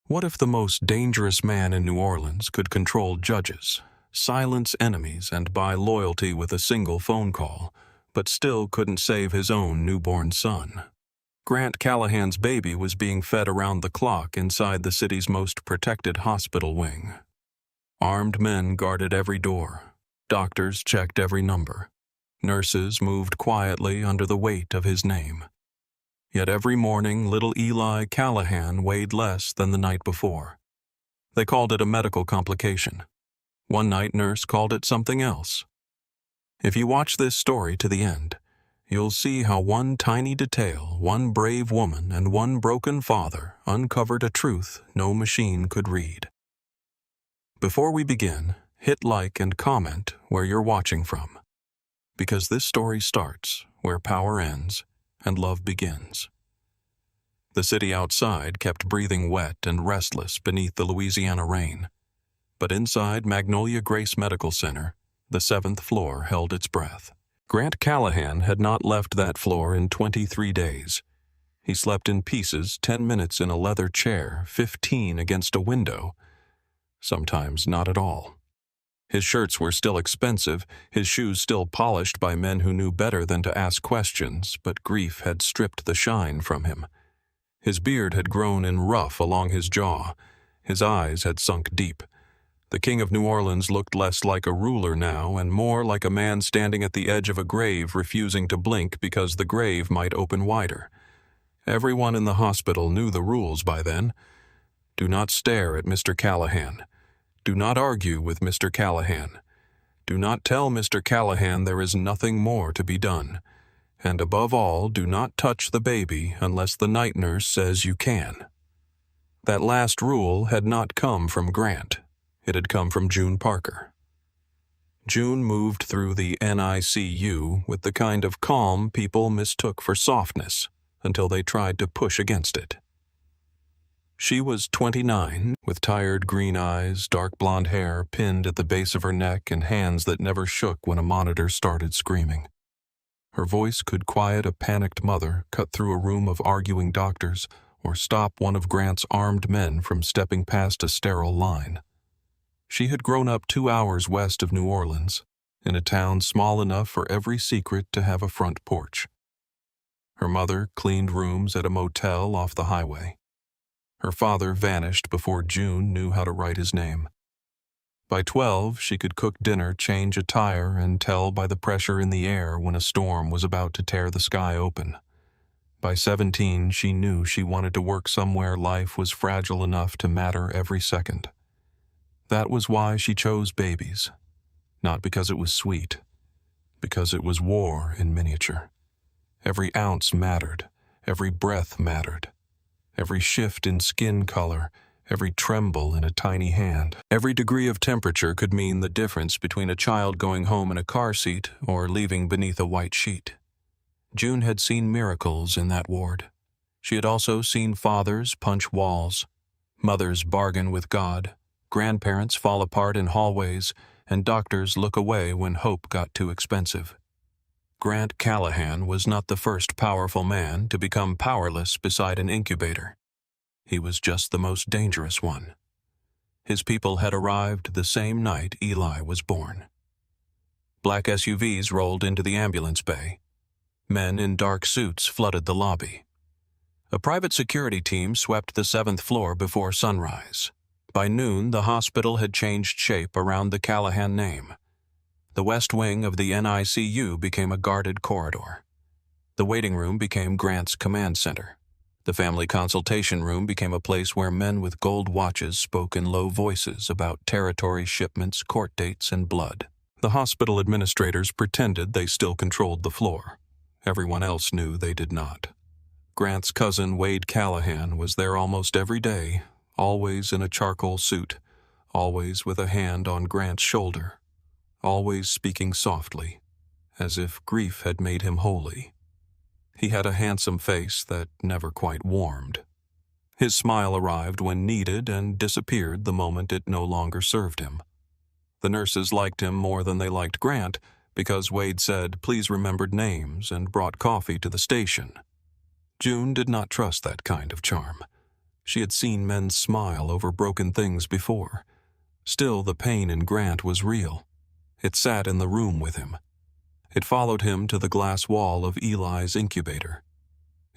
What if the most dangerous man in New Orleans could control judges, silence enemies, and buy loyalty with a single phone call, but still couldn't save his own newborn son? Grant Callahan's baby was being fed around the clock inside the city's most protected hospital wing. Armed men guarded every door. Doctors checked every number. Nurses moved quietly under the weight of his name. Yet every morning, little Eli Callahan weighed less than the night before. They called it a medical complication. One night nurse called it something else. If you watch this story to the end, you'll see how one tiny detail, one brave woman, and one broken father uncovered a truth no machine could read. Before we begin, hit like and comment where you're watching from, because this story starts where power ends and love begins. The city outside kept breathing wet and restless beneath the Louisiana rain, but inside Magnolia Grace Medical Center, the 7th floor held its breath. Grant Callahan had not left that floor in 23 days. He slept in pieces, 10 minutes in a leather chair, 15 against a window, sometimes not at all. His shirts were still expensive, his shoes still polished by men who knew better than to ask questions, but grief had stripped the shine from him. His beard had grown in ruff along his jaw. His eyes had sunk deep. The King of New Orleans looked less like a ruler now and more like a man standing at the edge of a grave refusing to blink because the grave might open wider. Everyone in the hospital knew the rules by then. Do not stare at Mr. Callahan. Do not argue with Mr. Callahan. Do not tell Mr. Callahan there is nothing more to be done. And above all, do not touch the baby unless the night nurse says you can. That last rule had not come from Grant. It had come from June Parker. June moved through the NICU with the kind of calm people mistook for softness until they tried to push against it. She was 29, with tired green eyes, dark blonde hair pinned at the base of her neck, and hands that never shook when a monitor started screaming. Her voice could quiet a panicked mother, cut through a room of arguing doctors, or stop one of Grant's armed men from stepping past a sterile line. She had grown up 2 hours west of New Orleans, in a town small enough for every secret to have a front porch. Her mother cleaned rooms at a motel off the highway. Her father vanished before June knew how to write his name. By 12, she could cook dinner, change a tire, and tell by the pressure in the air when a storm was about to tear the sky open. By 17, she knew she wanted to work somewhere life was fragile enough to matter every second. That was why she chose babies. Not because it was sweet, because it was war in miniature. Every ounce mattered, every breath mattered. Every shift in skin color, every tremble in a tiny hand, every degree of temperature could mean the difference between a child going home in a car seat or leaving beneath a white sheet. June had seen miracles in that ward. She had also seen fathers punch walls, mothers bargain with God, grandparents fall apart in hallways, and doctors look away when hope got too expensive. Grant Callahan was not the first powerful man to become powerless beside an incubator. He was just the most dangerous one. His people had arrived the same night Eli was born. Black SUVs rolled into the ambulance bay. Men in dark suits flooded the lobby. A private security team swept the 7th floor before sunrise. By noon, the hospital had changed shape around the Callahan name. The west wing of the NICU became a guarded corridor. The waiting room became Grant's command center. The family consultation room became a place where men with gold watches spoke in low voices about territory shipments, court dates, and blood. The hospital administrators pretended they still controlled the floor. Everyone else knew they did not. Grant's cousin Wade Callahan was there almost every day, always in a charcoal suit, always with a hand on Grant's shoulder, always speaking softly, as if grief had made him holy. He had a handsome face that never quite warmed. His smile arrived when needed and disappeared the moment it no longer served him. The nurses liked him more than they liked Grant because Wade said, "Please remembered names," and brought coffee to the station. June did not trust that kind of charm. She had seen men smile over broken things before. Still, the pain in Grant was real. It sat in the room with him. It followed him to the glass wall of Eli's incubator.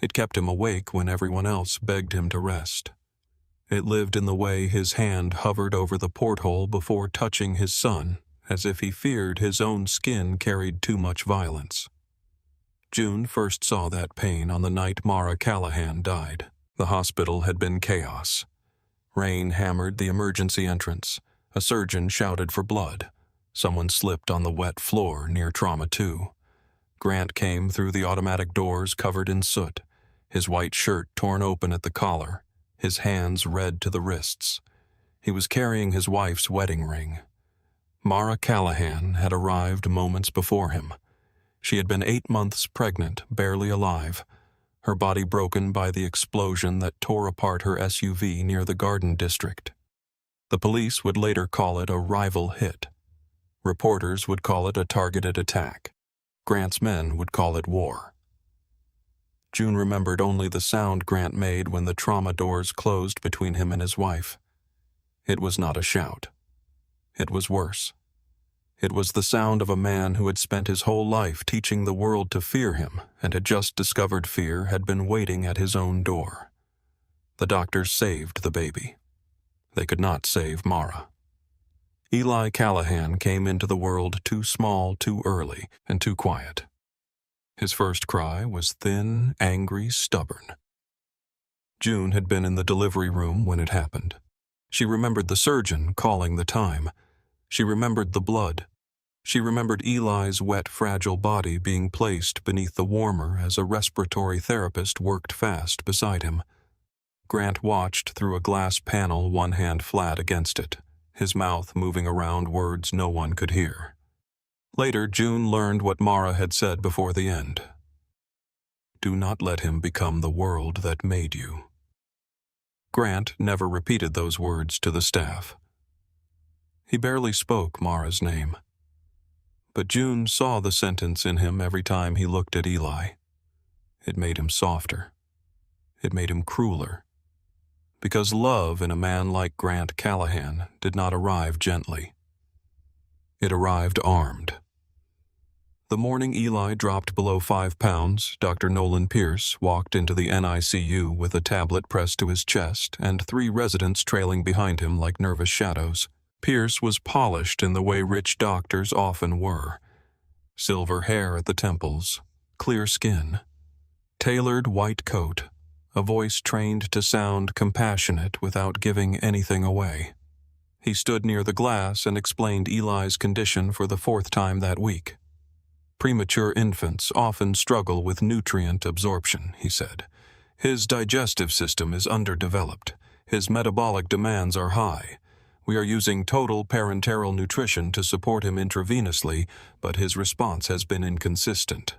It kept him awake when everyone else begged him to rest. It lived in the way his hand hovered over the porthole before touching his son, as if he feared his own skin carried too much violence. June first saw that pain on the night Mara Callahan died. The hospital had been chaos. Rain hammered the emergency entrance. A surgeon shouted for blood. Someone slipped on the wet floor near Trauma 2. Grant came through the automatic doors covered in soot, his white shirt torn open at the collar, his hands red to the wrists. He was carrying his wife's wedding ring. Mara Callahan had arrived moments before him. She had been 8 months pregnant, barely alive, her body broken by the explosion that tore apart her SUV near the Garden District. The police would later call it a rival hit. Reporters would call it a targeted attack. Grant's men would call it war. June remembered only the sound Grant made when the trauma doors closed between him and his wife. It was not a shout. It was worse. It was the sound of a man who had spent his whole life teaching the world to fear him and had just discovered fear had been waiting at his own door. The doctors saved the baby. They could not save Mara. Eli Callahan came into the world too small, too early, and too quiet. His first cry was thin, angry, stubborn. June had been in the delivery room when it happened. She remembered the surgeon calling the time. She remembered the blood. She remembered Eli's wet, fragile body being placed beneath the warmer as a respiratory therapist worked fast beside him. Grant watched through a glass panel, one hand flat against it, his mouth moving around words no one could hear. Later, June learned what Mara had said before the end. Do not let him become the world that made you. Grant never repeated those words to the staff. He barely spoke Mara's name. But June saw the sentence in him every time he looked at Eli. It made him softer. It made him crueler. Because love in a man like Grant Callahan did not arrive gently. It arrived armed. The morning Eli dropped below 5 pounds, Dr. Nolan Pierce walked into the NICU with a tablet pressed to his chest and 3 residents trailing behind him like nervous shadows. Pierce was polished in the way rich doctors often were. Silver hair at the temples, clear skin, tailored white coat, a voice trained to sound compassionate without giving anything away. He stood near the glass and explained Eli's condition for the 4th time that week. Premature infants often struggle with nutrient absorption, he said. His digestive system is underdeveloped. His metabolic demands are high. We are using total parenteral nutrition to support him intravenously, but his response has been inconsistent.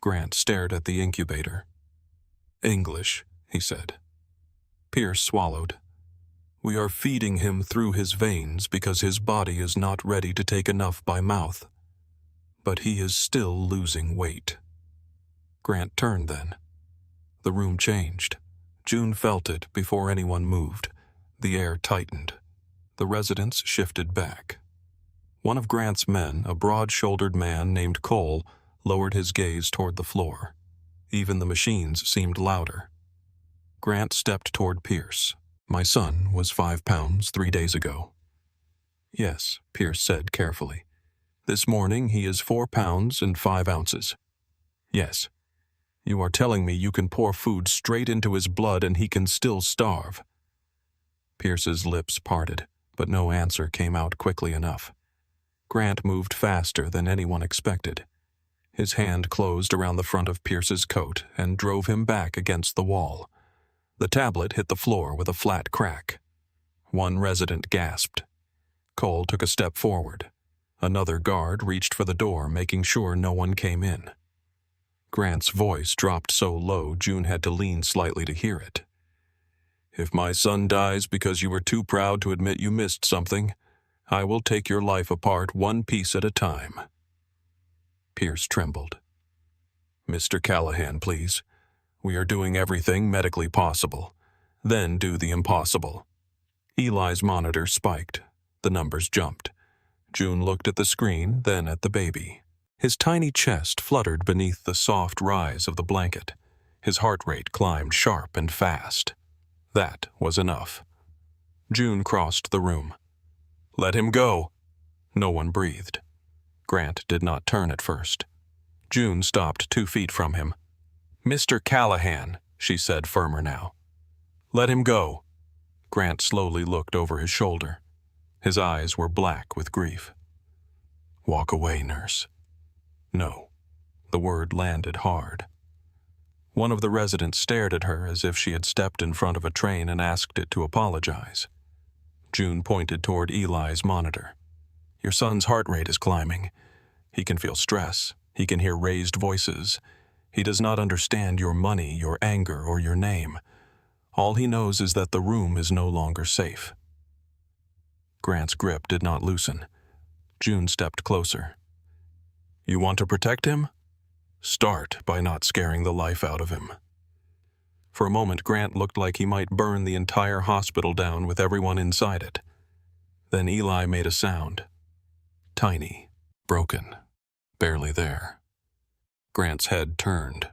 Grant stared at the incubator. English, he said. Pierce swallowed. We are feeding him through his veins because his body is not ready to take enough by mouth. But he is still losing weight. Grant turned then. The room changed. June felt it before anyone moved. The air tightened. The residents shifted back. One of Grant's men, a broad-shouldered man named Cole, lowered his gaze toward the floor. Even the machines seemed louder. Grant stepped toward Pierce. My son was 5 pounds 3 days ago. Yes, Pierce said carefully. This morning he is 4 pounds and 5 ounces. Yes. You are telling me you can pour food straight into his blood and he can still starve. Pierce's lips parted, but no answer came out quickly enough. Grant moved faster than anyone expected. His hand closed around the front of Pierce's coat and drove him back against the wall. The tablet hit the floor with a flat crack. One resident gasped. Cole took a step forward. Another guard reached for the door, making sure no one came in. Grant's voice dropped so low June had to lean slightly to hear it. If my son dies because you were too proud to admit you missed something, I will take your life apart one piece at a time. Pierce trembled. Mr. Callahan, please. We are doing everything medically possible. then do the impossible. Eli's monitor spiked. The numbers jumped. June looked at the screen, then at the baby. His tiny chest fluttered beneath the soft rise of the blanket. His heart rate climbed sharp and fast. That was enough. June crossed the room. "Let him go." No one breathed. Grant did not turn at first. June stopped 2 feet from him. "Mr. Callahan," she said, firmer now. "Let him go." Grant slowly looked over his shoulder. His eyes were black with grief. "Walk away, nurse." No. The word landed hard. One of the residents stared at her as if she had stepped in front of a train and asked it to apologize. June pointed toward Eli's monitor. "Your son's heart rate is climbing. He can feel stress. He can hear raised voices. He does not understand your money, your anger, or your name. All he knows is that the room is no longer safe." Grant's grip did not loosen. June stepped closer. "You want to protect him? Start by not scaring the life out of him." For a moment, Grant looked like he might burn the entire hospital down with everyone inside it. Then Eli made a sound. Tiny, broken, barely there. Grant's head turned.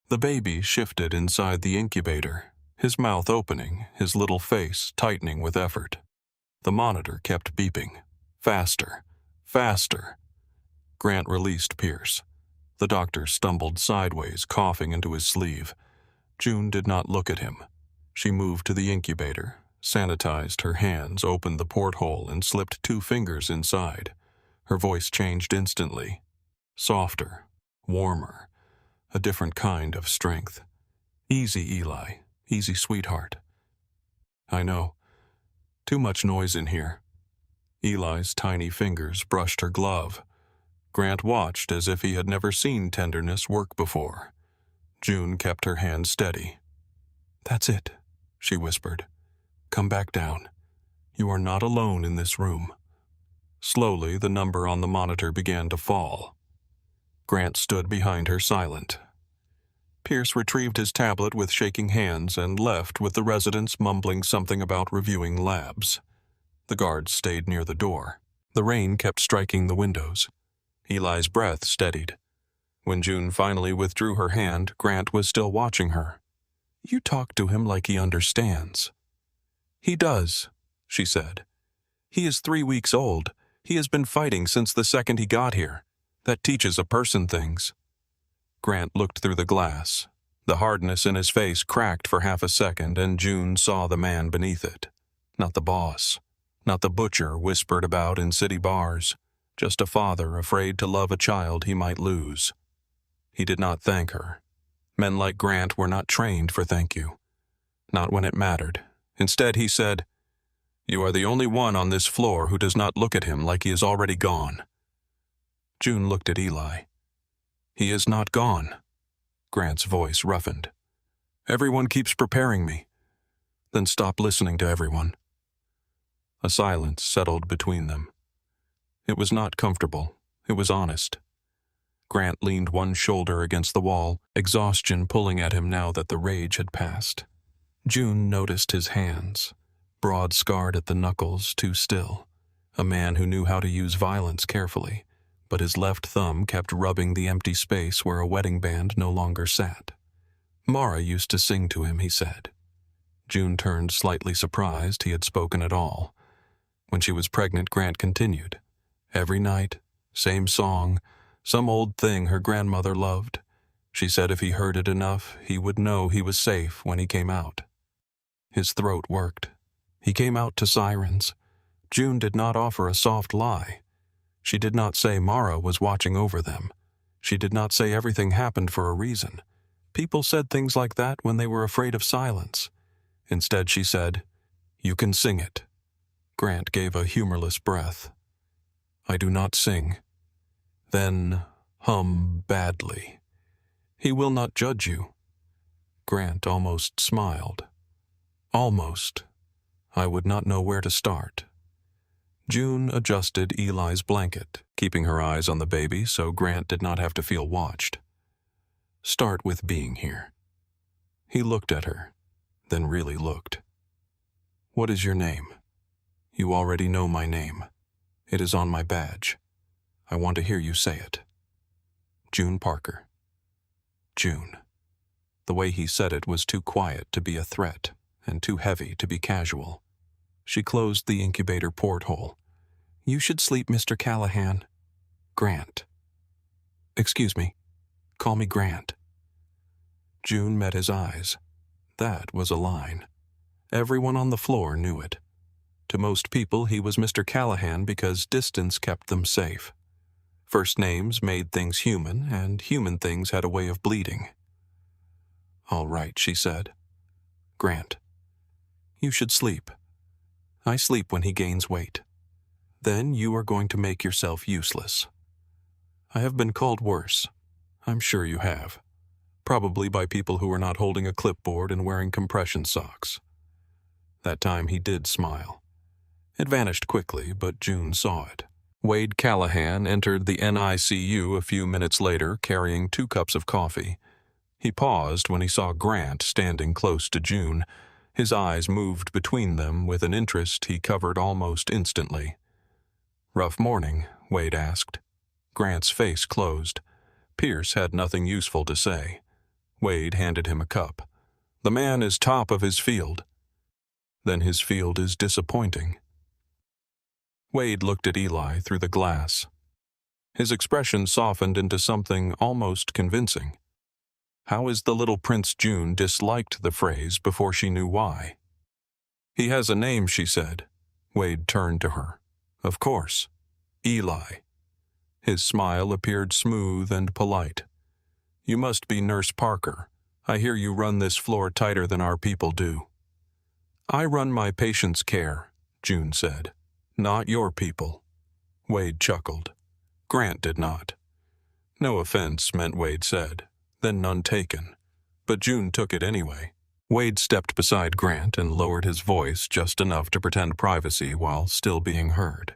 The baby shifted inside the incubator, his mouth opening, his little face tightening with effort. The monitor kept beeping. Faster, faster. Grant released Pierce. The doctor stumbled sideways, coughing into his sleeve. June did not look at him. She moved to the incubator, sanitized her hands, opened the porthole, and slipped 2 fingers inside. Her voice changed instantly. Softer, warmer, a different kind of strength. "Easy, Eli. Easy, sweetheart." "I know. Too much noise in here." Eli's tiny fingers brushed her glove. Grant watched as if he had never seen tenderness work before. June kept her hand steady. "That's it," she whispered. "Come back down. You are not alone in this room." Slowly, the number on the monitor began to fall. Grant stood behind her silent. Pierce retrieved his tablet with shaking hands and left with the residents mumbling something about reviewing labs. The guards stayed near the door. The rain kept striking the windows. Eli's breath steadied. When June finally withdrew her hand, Grant was still watching her. "You talk to him like he understands." "He does," she said. "He is 3 weeks old. He has been fighting since the second he got here. That teaches a person things." Grant looked through the glass. The hardness in his face cracked for half a second, and June saw the man beneath it. Not the boss. Not the butcher whispered about in city bars. Just a father afraid to love a child he might lose. He did not thank her. Men like Grant were not trained for thank you. Not when it mattered. Instead, he said, "You are the only one on this floor who does not look at him like he is already gone." June looked at Eli. "He is not gone." Grant's voice roughened. "Everyone keeps preparing me." "Then stop listening to everyone." A silence settled between them. It was not comfortable. It was honest. Grant leaned one shoulder against the wall, exhaustion pulling at him now that the rage had passed. June noticed his hands, broad scarred at the knuckles, too still. A man who knew how to use violence carefully, but his left thumb kept rubbing the empty space where a wedding band no longer sat. Mara used to sing to him, he said. June turned slightly surprised he had spoken at all. When she was pregnant, Grant continued. Every night, same song, some old thing her grandmother loved. She said if he heard it enough, he would know he was safe when he came out. His throat worked. He came out to sirens. June did not offer a soft lie. She did not say Mara was watching over them. She did not say everything happened for a reason. People said things like that when they were afraid of silence. Instead, she said, "You can sing it." Grant gave a humorless breath. "I do not sing." Then hum badly. "He will not judge you." Grant almost smiled. Almost. I would not know where to start. June adjusted Eli's blanket, keeping her eyes on the baby so Grant did not have to feel watched. Start with being here. He looked at her. then really looked. "What is your name?" "You already know my name. It is on my badge. I want to hear you say it." "June Parker." June. The way he said it was too quiet to be a threat and too heavy to be casual. She closed the incubator porthole. "You should sleep, Mr. Callahan." "Grant." "Excuse me. Call me Grant." June met his eyes. That was a line. Everyone on the floor knew it. To most people, he was Mr. Callahan because distance kept them safe. First names made things human, and human things had a way of bleeding. "All right," she said. "Grant. You should sleep. I sleep when he gains weight. Then you are going to make yourself useless. I have been called worse. I'm sure you have. Probably by people who are not holding a clipboard and wearing compression socks." That time he did smile. It vanished quickly, but June saw it. Wade Callahan entered the NICU a few minutes later carrying 2 cups of coffee. He paused when he saw Grant standing close to June. His eyes moved between them with an interest he covered almost instantly. "Rough morning?" Wade asked. Grant's face closed. Pierce had nothing useful to say. Wade handed him a cup. "The man is top of his field." "Then his field is disappointing." Wade looked at Eli through the glass. His expression softened into something almost convincing. How is the little Prince June disliked the phrase before she knew why? "He has a name," she said. Wade turned to her. "Of course. Eli." His smile appeared smooth and polite. "You must be Nurse Parker. I hear you run this floor tighter than our people do." "I run my patients' care," June said. "Not your people." Wade chuckled. Grant did not. No offense, meant Wade said, then none taken. But June took it anyway. Wade stepped beside Grant and lowered his voice just enough to pretend privacy while still being heard.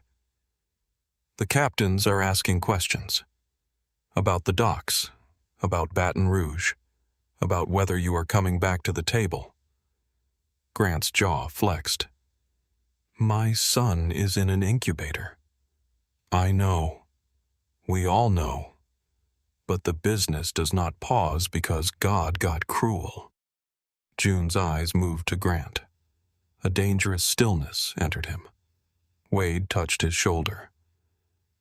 "The captains are asking questions. About the docks, about Baton Rouge, about whether you are coming back to the table." Grant's jaw flexed. "My son is in an incubator." "I know. We all know. But the business does not pause because God got cruel." June's eyes moved to Grant. A dangerous stillness entered him. Wade touched his shoulder.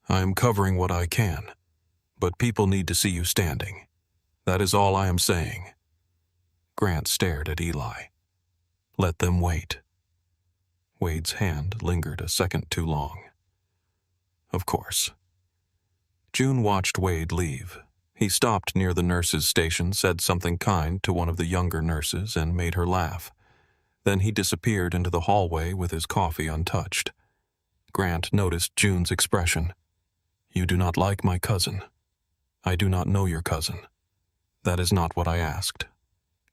"I am covering what I can, but people need to see you standing. That is all I am saying." Grant stared at Eli. "Let them wait." Wade's hand lingered a second too long. "Of course." June watched Wade leave. He stopped near the nurse's station, said something kind to one of the younger nurses, and made her laugh. Then he disappeared into the hallway with his coffee untouched. Grant noticed June's expression. "You do not like my cousin." "I do not know your cousin." "That is not what I asked."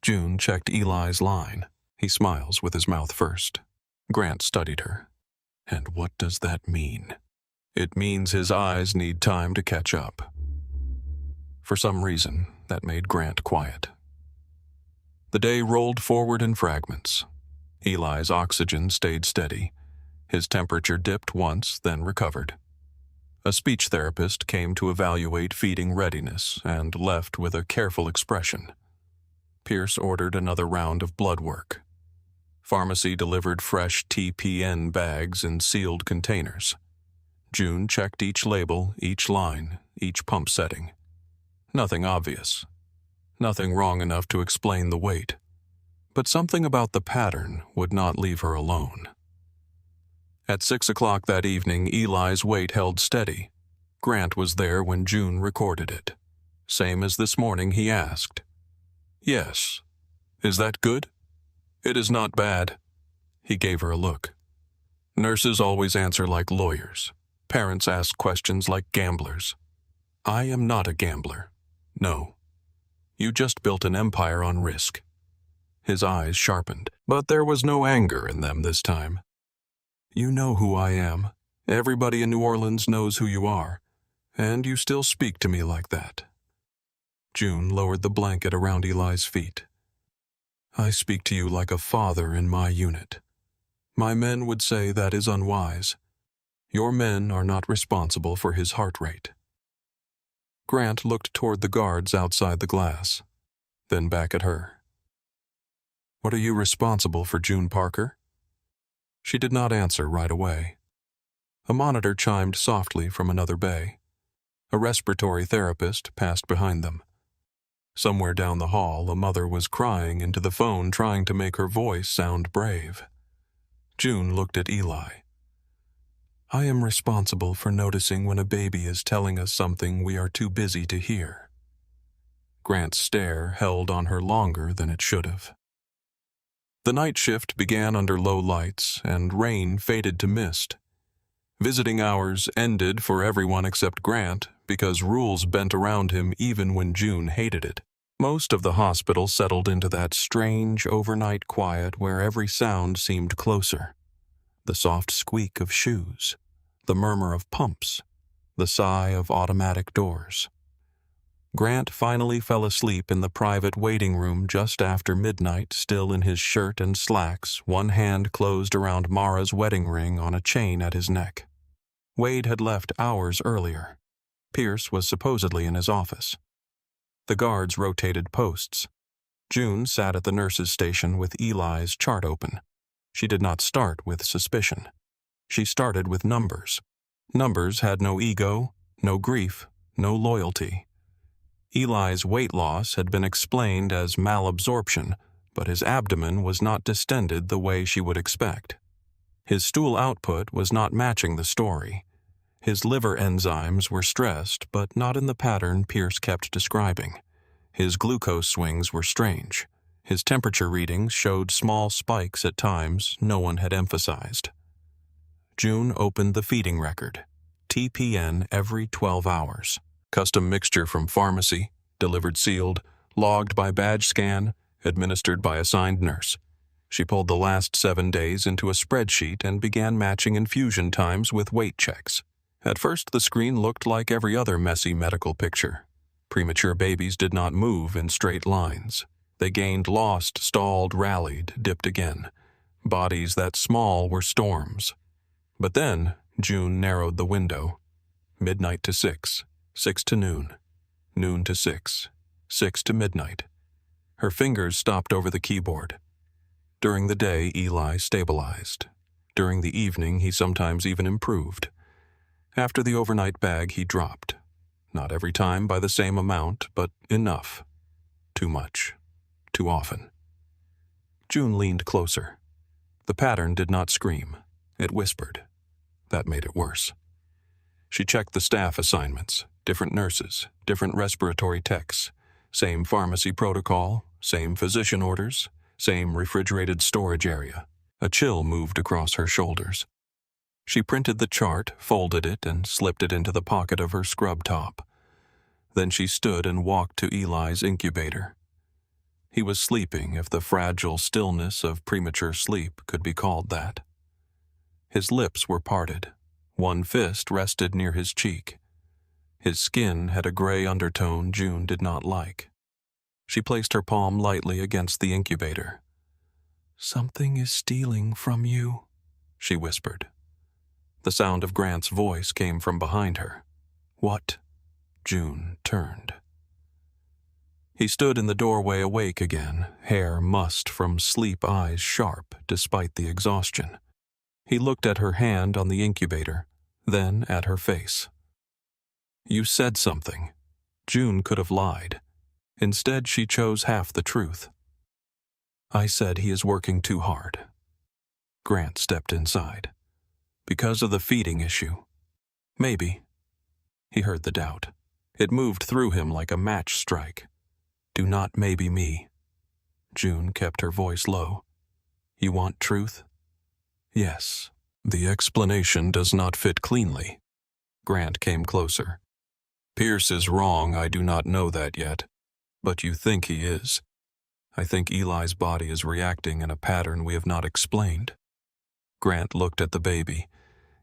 June checked Eli's line. He smiles with his mouth first. Grant studied her. "And what does that mean?" "It means his eyes need time to catch up." For some reason, that made Grant quiet. The day rolled forward in fragments. Eli's oxygen stayed steady. His temperature dipped once, then recovered. A speech therapist came to evaluate feeding readiness and left with a careful expression. Pierce ordered another round of blood work. Pharmacy delivered fresh TPN bags in sealed containers. June checked each label, each line, each pump setting. Nothing obvious. Nothing wrong enough to explain the weight. But something about the pattern would not leave her alone. At 6 o'clock that evening, Eli's weight held steady. Grant was there when June recorded it. Same as this morning, he asked. "Yes. Is that good?" "It is not bad." He gave her a look. "Nurses always answer like lawyers. Parents ask questions like gamblers. I am not a gambler. No. You just built an empire on risk." His eyes sharpened, but there was no anger in them this time. "You know who I am. Everybody in New Orleans knows who you are. And you still speak to me like that." June lowered the blanket around Eli's feet. I speak to you like a father in my unit. My men would say that is unwise. Your men are not responsible for his heart rate." Grant looked toward the guards outside the glass, then back at her. "What are you responsible for, June Parker?" She did not answer right away. A monitor chimed softly from another bay. A respiratory therapist passed behind them. Somewhere down the hall, a mother was crying into the phone, trying to make her voice sound brave. June looked at Eli. "I am responsible for noticing when a baby is telling us something we are too busy to hear." Grant's stare held on her longer than it should have. The night shift began under low lights, and rain faded to mist. Visiting hours ended for everyone except Grant, because rules bent around him even when June hated it. Most of the hospital settled into that strange overnight quiet where every sound seemed closer. The soft squeak of shoes, the murmur of pumps, the sigh of automatic doors. Grant finally fell asleep in the private waiting room just after midnight, still in his shirt and slacks, one hand closed around Mara's wedding ring on a chain at his neck. Wade had left hours earlier. Pierce was supposedly in his office. The guards rotated posts. June sat at the nurse's station with Eli's chart open. She did not start with suspicion. She started with numbers. Numbers had no ego, no grief, no loyalty. Eli's weight loss had been explained as malabsorption, but his abdomen was not distended the way she would expect. His stool output was not matching the story. His liver enzymes were stressed, but not in the pattern Pierce kept describing. His glucose swings were strange. His temperature readings showed small spikes at times no one had emphasized. June opened the feeding record. TPN every 12 hours. Custom mixture from pharmacy, delivered sealed, logged by badge scan, administered by assigned nurse. She pulled the last 7 days into a spreadsheet and began matching infusion times with weight checks. At first, the screen looked like every other messy medical picture. Premature babies did not move in straight lines. They gained, lost, stalled, rallied, dipped again. Bodies that small were storms. But then, June narrowed the window. Midnight to 6, 6 to noon, noon to 6, 6 to midnight. Her fingers stopped over the keyboard. During the day, Eli stabilized. During the evening, he sometimes even improved. After the overnight bag, he dropped. Not every time by the same amount, but enough. Too much. Too often. June leaned closer. The pattern did not scream. It whispered. That made it worse. She checked the staff assignments. Different nurses, different respiratory techs, same pharmacy protocol, same physician orders, same refrigerated storage area. A chill moved across her shoulders. She printed the chart, folded it, and slipped it into the pocket of her scrub top. Then she stood and walked to Eli's incubator. He was sleeping, if the fragile stillness of premature sleep could be called that. His lips were parted. One fist rested near his cheek. His skin had a gray undertone June did not like. She placed her palm lightly against the incubator. "Something is stealing from you," she whispered. The sound of Grant's voice came from behind her. "What?" June turned. He stood in the doorway, awake again, hair mussed from sleep, eyes sharp despite the exhaustion. He looked at her hand on the incubator, then at her face. "You said something." June could have lied. Instead, she chose half the truth. "I said he is working too hard." Grant stepped inside. "Because of the feeding issue?" "Maybe." He heard the doubt. It moved through him like a match strike. "Do not maybe me." June kept her voice low. "You want truth?" "Yes." "The explanation does not fit cleanly." Grant came closer. "Pierce is wrong, I do not know that yet. But you think he is. I think Eli's body is reacting in a pattern we have not explained." Grant looked at the baby.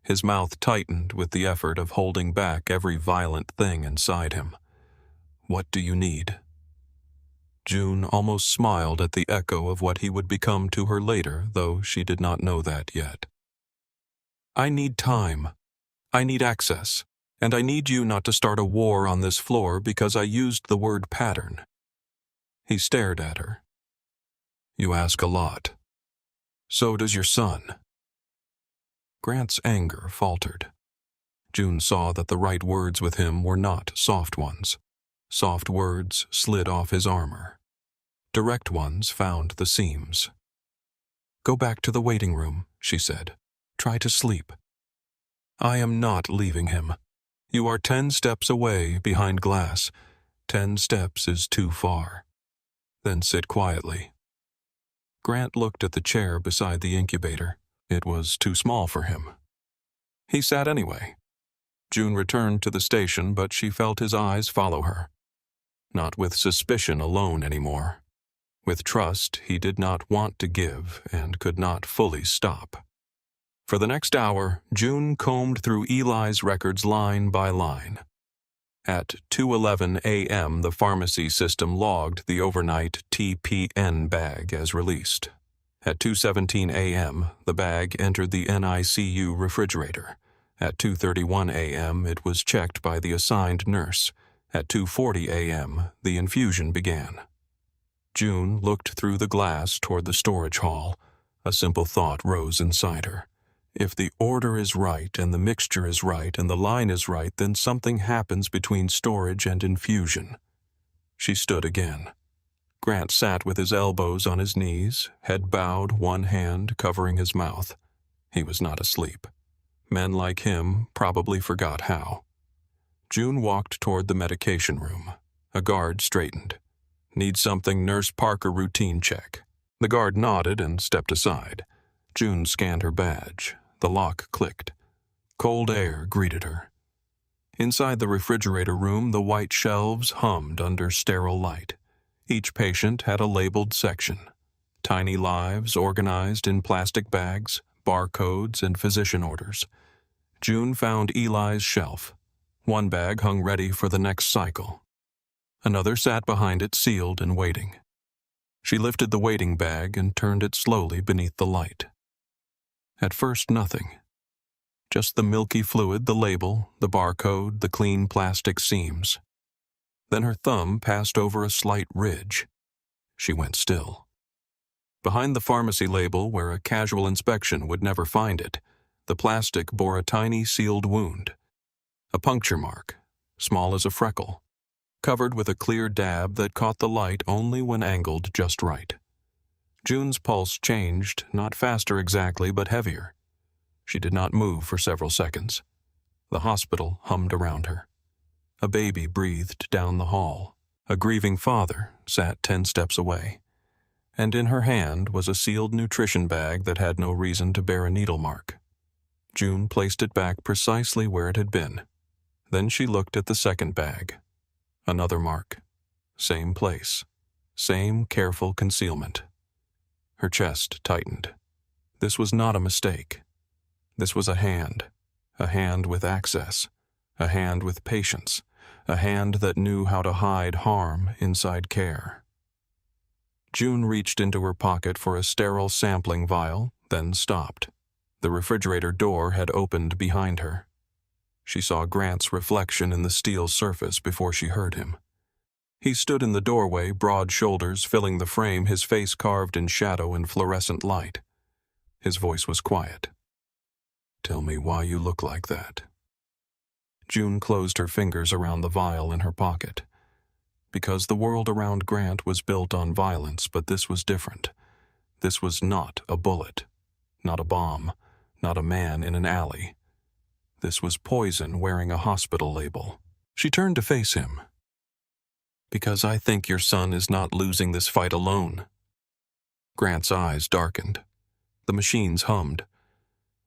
His mouth tightened with the effort of holding back every violent thing inside him. "What do you need?" June almost smiled at the echo of what he would become to her later, though she did not know that yet. I need time. I need access. And I need you not to start a war on this floor because I used the word pattern. He stared at her. You ask a lot. So does your son. Grant's anger faltered. June saw that the right words with him were not soft ones. Soft words slid off his armor. Direct ones found the seams. Go back to the waiting room, she said. Try to sleep. I am not leaving him. You are 10 steps away behind glass. 10 steps is too far. Then sit quietly. Grant looked at the chair beside the incubator. It was too small for him. He sat anyway. June returned to the station, but she felt his eyes follow her. Not with suspicion alone anymore. With trust he did not want to give and could not fully stop. For the next hour, June combed through Eli's records line by line. At 2:11 a.m., the pharmacy system logged the overnight TPN bag as released. At 2:17 a.m., the bag entered the NICU refrigerator. At 2:31 a.m., it was checked by the assigned nurse. At 2:40 a.m., the infusion began. June looked through the glass toward the storage hall. A simple thought rose inside her. If the order is right and the mixture is right and the line is right, then something happens between storage and infusion. She stood again. Grant sat with his elbows on his knees, head bowed, one hand covering his mouth. He was not asleep. Men like him probably forgot how. June walked toward the medication room. A guard straightened. Need something, Nurse Parker, routine check. The guard nodded and stepped aside. June scanned her badge. The lock clicked. Cold air greeted her. Inside the refrigerator room, the white shelves hummed under sterile light. Each patient had a labeled section. Tiny lives organized in plastic bags, barcodes, and physician orders. June found Eli's shelf. One bag hung ready for the next cycle. Another sat behind it, sealed and waiting. She lifted the waiting bag and turned it slowly beneath the light. At first, nothing. Just the milky fluid, the label, the barcode, the clean plastic seams. Then her thumb passed over a slight ridge. She went still. Behind the pharmacy label, where a casual inspection would never find it, the plastic bore a tiny sealed wound. A puncture mark, small as a freckle, covered with a clear dab that caught the light only when angled just right. June's pulse changed, not faster exactly, but heavier. She did not move for several seconds. The hospital hummed around her. A baby breathed down the hall. A grieving father sat 10 steps away. And in her hand was a sealed nutrition bag that had no reason to bear a needle mark. June placed it back precisely where it had been. Then she looked at the second bag. Another mark. Same place. Same careful concealment. Her chest tightened. This was not a mistake. This was a hand with access, a hand with patience, a hand that knew how to hide harm inside care. June reached into her pocket for a sterile sampling vial, then stopped. The refrigerator door had opened behind her. She saw Grant's reflection in the steel surface before she heard him. He stood in the doorway, broad shoulders filling the frame, his face carved in shadow and fluorescent light. His voice was quiet. Tell me why you look like that. June closed her fingers around the vial in her pocket. Because the world around Grant was built on violence, but this was different. This was not a bullet, not a bomb, not a man in an alley. This was poison wearing a hospital label. She turned to face him. Because I think your son is not losing this fight alone. Grant's eyes darkened. The machines hummed.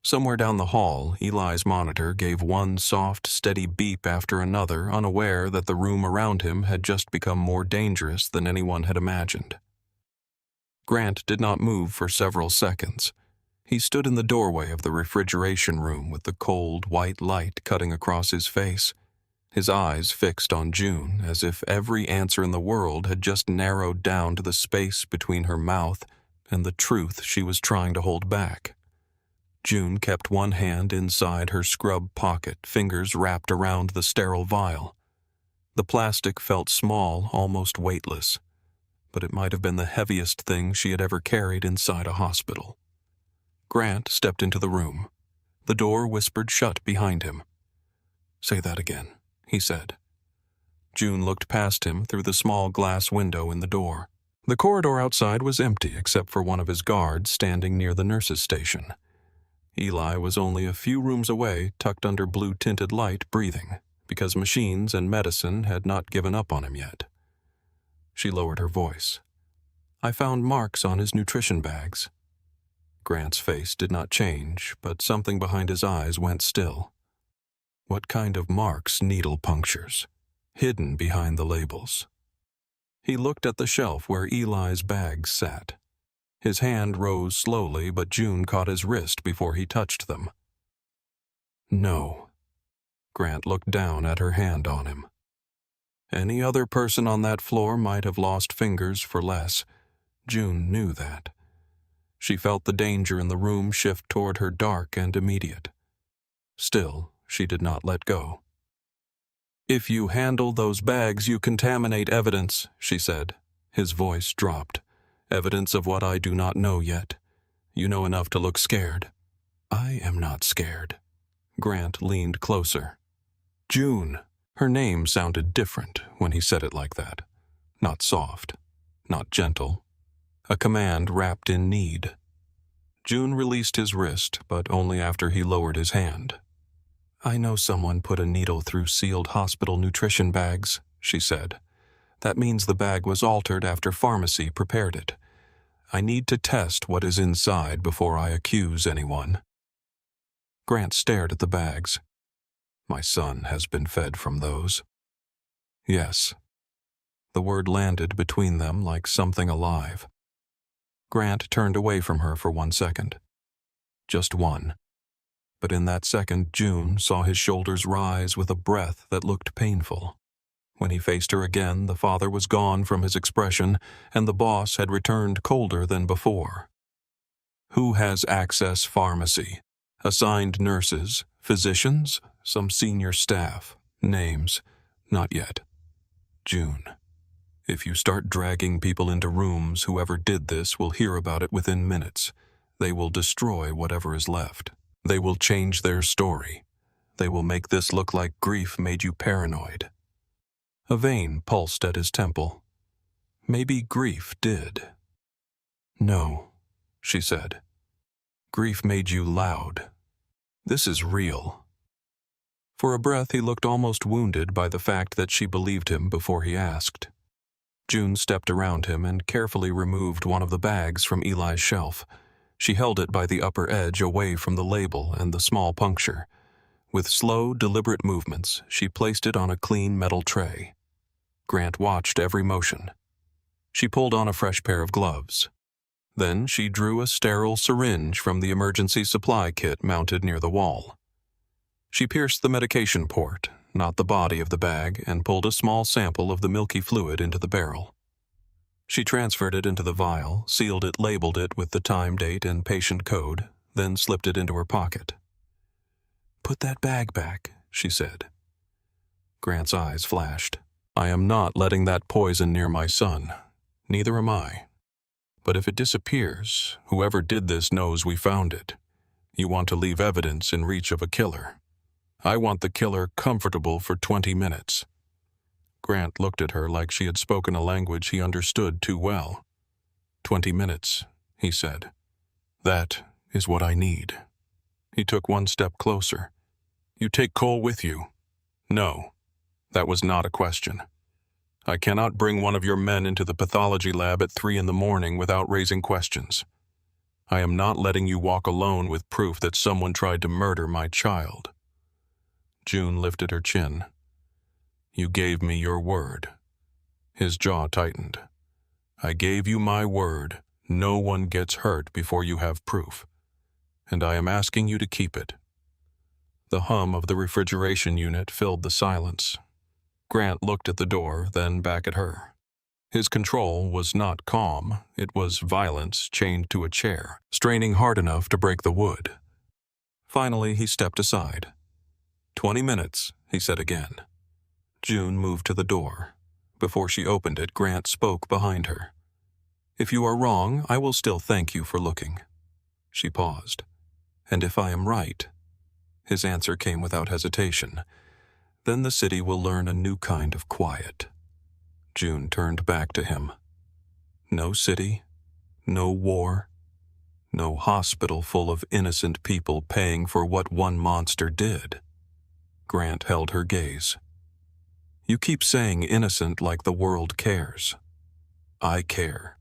Somewhere down the hall, Eli's monitor gave one soft, steady beep after another, unaware that the room around him had just become more dangerous than anyone had imagined. Grant did not move for several seconds. He stood in the doorway of the refrigeration room with the cold, white light cutting across his face. his eyes fixed on June as if every answer in the world had just narrowed down to the space between her mouth and the truth she was trying to hold back. June kept one hand inside her scrub pocket, fingers wrapped around the sterile vial. The plastic felt small, almost weightless, but it might have been the heaviest thing she had ever carried inside a hospital. Grant stepped into the room. The door whispered shut behind him. "Say that again," he said. June looked past him through the small glass window in the door. The corridor outside was empty except for one of his guards standing near the nurse's station. Eli was only a few rooms away, tucked under blue-tinted light, breathing, because machines and medicine had not given up on him yet. She lowered her voice. "I found marks on his nutrition bags." Grant's face did not change, but something behind his eyes went still. What kind of marks? Needle punctures, hidden behind the labels. He looked at the shelf where Eli's bags sat. His hand rose slowly, but June caught his wrist before he touched them. "No." Grant looked down at her hand on him. Any other person on that floor might have lost fingers for less. June knew that. She felt the danger in the room shift toward her dark and immediate. Still, she did not let go. "If you handle those bags, you contaminate evidence," she said. His voice dropped. "Evidence of what I do not know yet. You know enough to look scared." "I am not scared." Grant leaned closer. "June." Her name sounded different when he said it like that. Not soft, not gentle. A command wrapped in need. June released his wrist, but only after he lowered his hand. "I know someone put a needle through sealed hospital nutrition bags," she said. "That means the bag was altered after pharmacy prepared it. I need to test what is inside before I accuse anyone." Grant stared at the bags. "My son has been fed from those." "Yes." The word landed between them like something alive. Grant turned away from her for 1 second. Just one. But in that second, June saw his shoulders rise with a breath that looked painful. When he faced her again, the father was gone from his expression, and the boss had returned colder than before. "Who has access pharmacy? Assigned nurses, physicians, some senior staff, names, not yet. June. If you start dragging people into rooms, whoever did this will hear about it within minutes. They will destroy whatever is left. They will change their story. They will make this look like grief made you paranoid." A vein pulsed at his temple. Maybe grief did. "No," she said. "Grief made you loud. This is real." For a breath he looked almost wounded by the fact that she believed him before he asked. June stepped around him and carefully removed one of the bags from Eli's shelf. She held it by the upper edge away from the label and the small puncture. With slow, deliberate movements, she placed it on a clean metal tray. Grant watched every motion. She pulled on a fresh pair of gloves. Then she drew a sterile syringe from the emergency supply kit mounted near the wall. She pierced the medication port, not the body of the bag, and pulled a small sample of the milky fluid into the barrel. She transferred it into the vial, sealed it, labeled it with the time date and patient code, then slipped it into her pocket. "Put that bag back," she said. Grant's eyes flashed. "I am not letting that poison near my son. Neither am I. But if it disappears, whoever did this knows we found it. You want to leave evidence in reach of a killer. I want the killer comfortable for 20 minutes. Grant looked at her like she had spoken a language he understood too well. 20 minutes, he said. That is what I need. He took one step closer. You take Cole with you? No, that was not a question. I cannot bring one of your men into the pathology lab at 3 a.m. without raising questions. I am not letting you walk alone with proof that someone tried to murder my child. June lifted her chin. You gave me your word. His jaw tightened. I gave you my word. No one gets hurt before you have proof. And I am asking you to keep it. The hum of the refrigeration unit filled the silence. Grant looked at the door, then back at her. His control was not calm, it was violence chained to a chair, straining hard enough to break the wood. Finally, he stepped aside. 20 minutes, he said again. June moved to the door. Before she opened it, Grant spoke behind her. If you are wrong, I will still thank you for looking. She paused. And if I am right? His answer came without hesitation. Then the city will learn a new kind of quiet. June turned back to him. No city, no war, no hospital full of innocent people paying for what one monster did. Grant held her gaze. You keep saying innocent like the world cares. I care.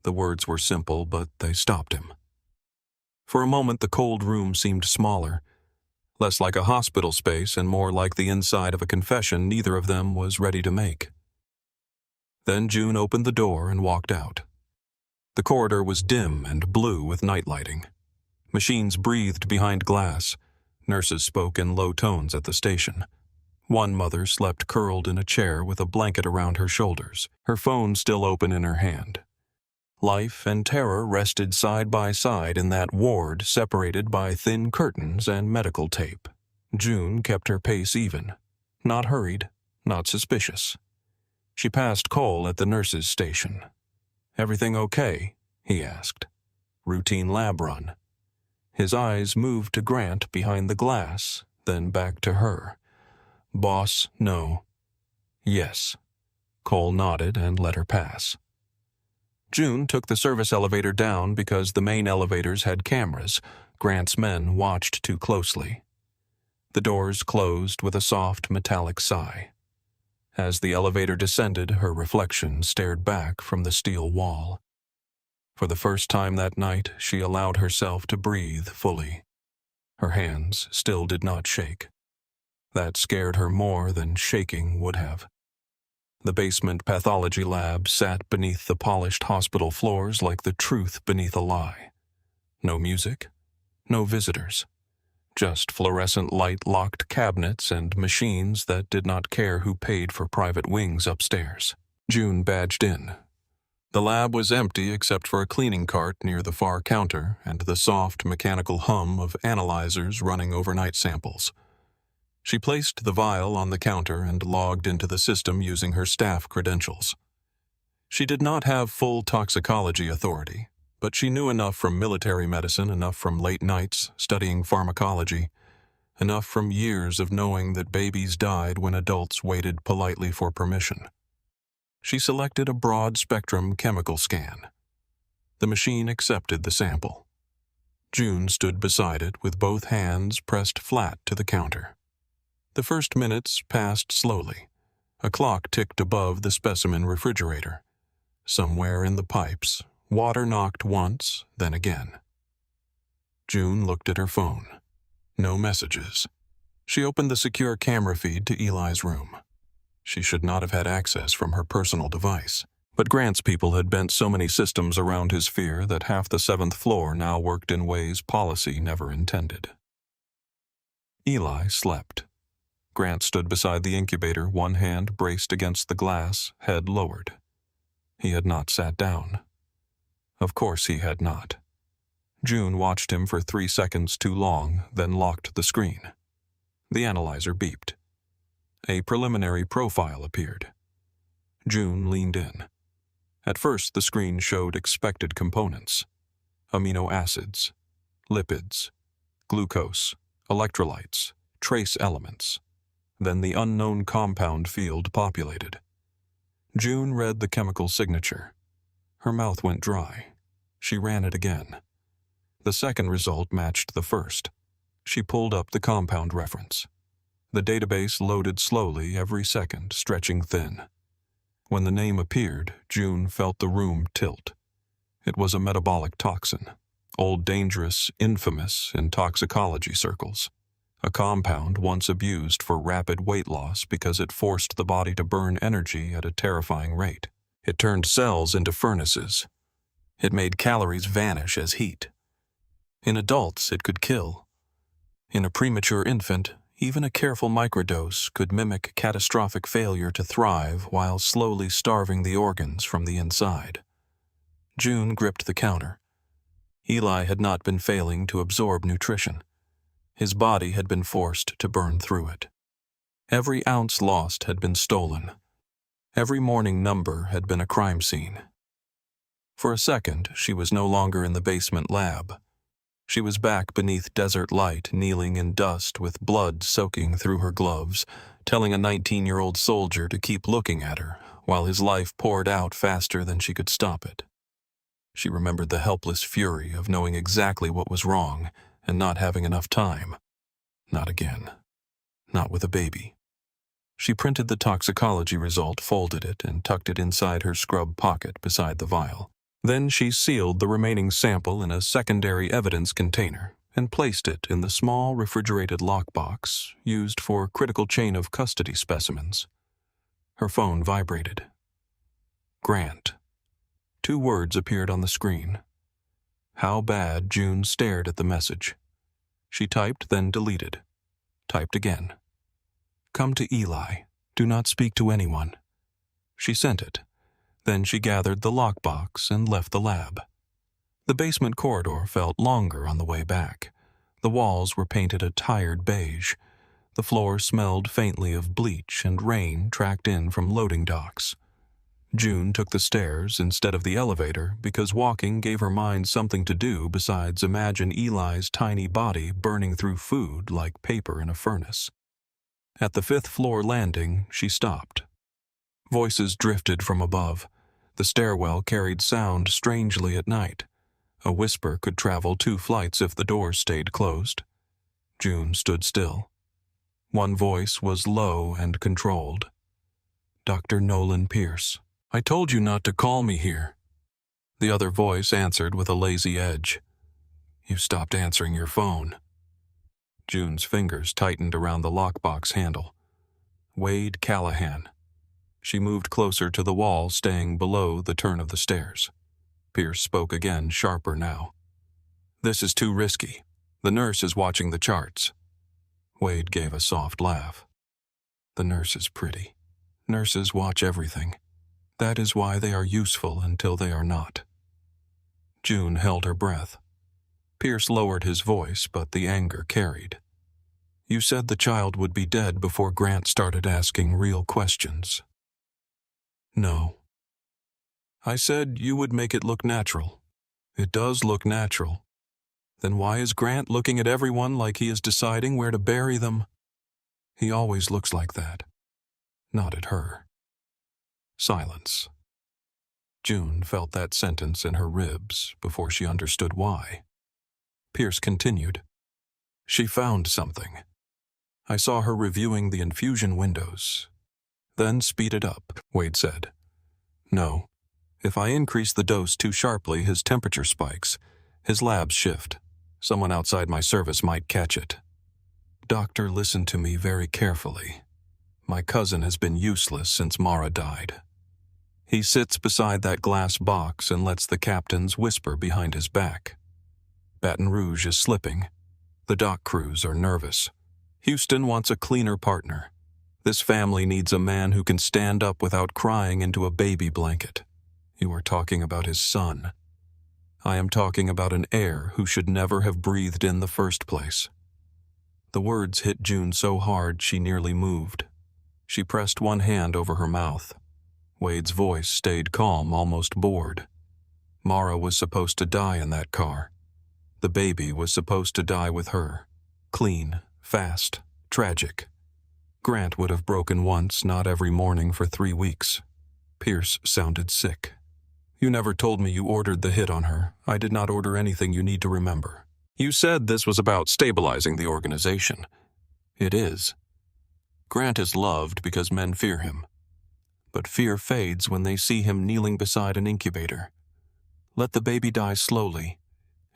The words were simple, but they stopped him. For a moment, the cold room seemed smaller, less like a hospital space and more like the inside of a confession neither of them was ready to make. Then June opened the door and walked out. The corridor was dim and blue with night lighting. Machines breathed behind glass. Nurses spoke in low tones at the station. One mother slept curled in a chair with a blanket around her shoulders, her phone still open in her hand. Life and terror rested side by side in that ward separated by thin curtains and medical tape. June kept her pace even. Not hurried, not suspicious. She passed Cole at the nurse's station. Everything okay? He asked. Routine lab run. His eyes moved to Grant behind the glass, then back to her. Boss, no. Yes. Cole nodded and let her pass. June took the service elevator down because the main elevators had cameras. Grant's men watched too closely. The doors closed with a soft metallic sigh. As the elevator descended, her reflection stared back from the steel wall. For the first time that night, she allowed herself to breathe fully. Her hands still did not shake. That scared her more than shaking would have. The basement pathology lab sat beneath the polished hospital floors like the truth beneath a lie. No music, no visitors. Just fluorescent light-locked cabinets and machines that did not care who paid for private wings upstairs. June badged in. The lab was empty except for a cleaning cart near the far counter and the soft mechanical hum of analyzers running overnight samples. She placed the vial on the counter and logged into the system using her staff credentials. She did not have full toxicology authority, but she knew enough from military medicine, enough from late nights studying pharmacology, enough from years of knowing that babies died when adults waited politely for permission. She selected a broad-spectrum chemical scan. The machine accepted the sample. June stood beside it with both hands pressed flat to the counter. The first minutes passed slowly. A clock ticked above the specimen refrigerator. Somewhere in the pipes, water knocked once, then again. June looked at her phone. No messages. She opened the secure camera feed to Eli's room. She should not have had access from her personal device, but Grant's people had bent so many systems around his fear that half the 7th floor now worked in ways policy never intended. Eli slept. Grant stood beside the incubator, one hand braced against the glass, head lowered. He had not sat down. Of course he had not. June watched him for 3 seconds too long, then locked the screen. The analyzer beeped. A preliminary profile appeared. June leaned in. At first, the screen showed expected components: amino acids, lipids, glucose, electrolytes, trace elements. Then the unknown compound field populated. June read the chemical signature. Her mouth went dry. She ran it again. The second result matched the first. She pulled up the compound reference. The database loaded slowly every second, stretching thin. When the name appeared, June felt the room tilt. It was a metabolic toxin, old dangerous, infamous in toxicology circles. A compound once abused for rapid weight loss because it forced the body to burn energy at a terrifying rate. It turned cells into furnaces. It made calories vanish as heat. In adults, it could kill. In a premature infant, Even a careful microdose could mimic catastrophic failure to thrive while slowly starving the organs from the inside. June gripped the counter. Eli had not been failing to absorb nutrition. His body had been forced to burn through it. Every ounce lost had been stolen. Every morning number had been a crime scene. For a second, she was no longer in the basement lab. She was back beneath desert light, kneeling in dust with blood soaking through her gloves, telling a 19-year-old soldier to keep looking at her while his life poured out faster than she could stop it. She remembered the helpless fury of knowing exactly what was wrong and not having enough time. Not again. Not with a baby. She printed the toxicology result, folded it, and tucked it inside her scrub pocket beside the vial. Then she sealed the remaining sample in a secondary evidence container and placed it in the small refrigerated lockbox used for critical chain of custody specimens. Her phone vibrated. Grant. 2 words appeared on the screen. How bad? June stared at the message. She typed, then deleted. Typed again. Come to Eli. Do not speak to anyone. She sent it. Then she gathered the lockbox and left the lab. The basement corridor felt longer on the way back. The walls were painted a tired beige. The floor smelled faintly of bleach and rain tracked in from loading docks. June took the stairs instead of the elevator because walking gave her mind something to do besides imagine Eli's tiny body burning through food like paper in a furnace. At the 5th floor landing, she stopped. Voices drifted from above. The stairwell carried sound strangely at night. A whisper could travel 2 flights if the doors stayed closed. June stood still. One voice was low and controlled. Dr. Nolan Pierce. I told you not to call me here. The other voice answered with a lazy edge. You stopped answering your phone. June's fingers tightened around the lockbox handle. Wade Callahan. She moved closer to the wall, staying below the turn of the stairs. Pierce spoke again, sharper now. This is too risky. The nurse is watching the charts. Wade gave a soft laugh. The nurse is pretty. Nurses watch everything. That is why they are useful until they are not. June held her breath. Pierce lowered his voice, but the anger carried. You said the child would be dead before Grant started asking real questions. No. I said you would make it look natural. It does look natural. Then why is Grant looking at everyone like he is deciding where to bury them? He always looks like that. Not at her. Silence. June felt that sentence in her ribs before she understood why. Pierce continued. She found something. I saw her reviewing the infusion windows. Then speed it up, Wade said. No. If I increase the dose too sharply, his temperature spikes. His labs shift. Someone outside my service might catch it. Doctor, listen to me very carefully. My cousin has been useless since Mara died. He sits beside that glass box and lets the captains whisper behind his back. Baton Rouge is slipping. The dock crews are nervous. Houston wants a cleaner partner. This family needs a man who can stand up without crying into a baby blanket. You are talking about his son. I am talking about an heir who should never have breathed in the first place. The words hit June so hard she nearly moved. She pressed one hand over her mouth. Wade's voice stayed calm, almost bored. Mara was supposed to die in that car. The baby was supposed to die with her. Clean, fast, tragic. Grant would have broken once, not every morning for 3 weeks. Pierce sounded sick. You never told me you ordered the hit on her. I did not order anything you need to remember. You said this was about stabilizing the organization. It is. Grant is loved because men fear him. But fear fades when they see him kneeling beside an incubator. Let the baby die slowly,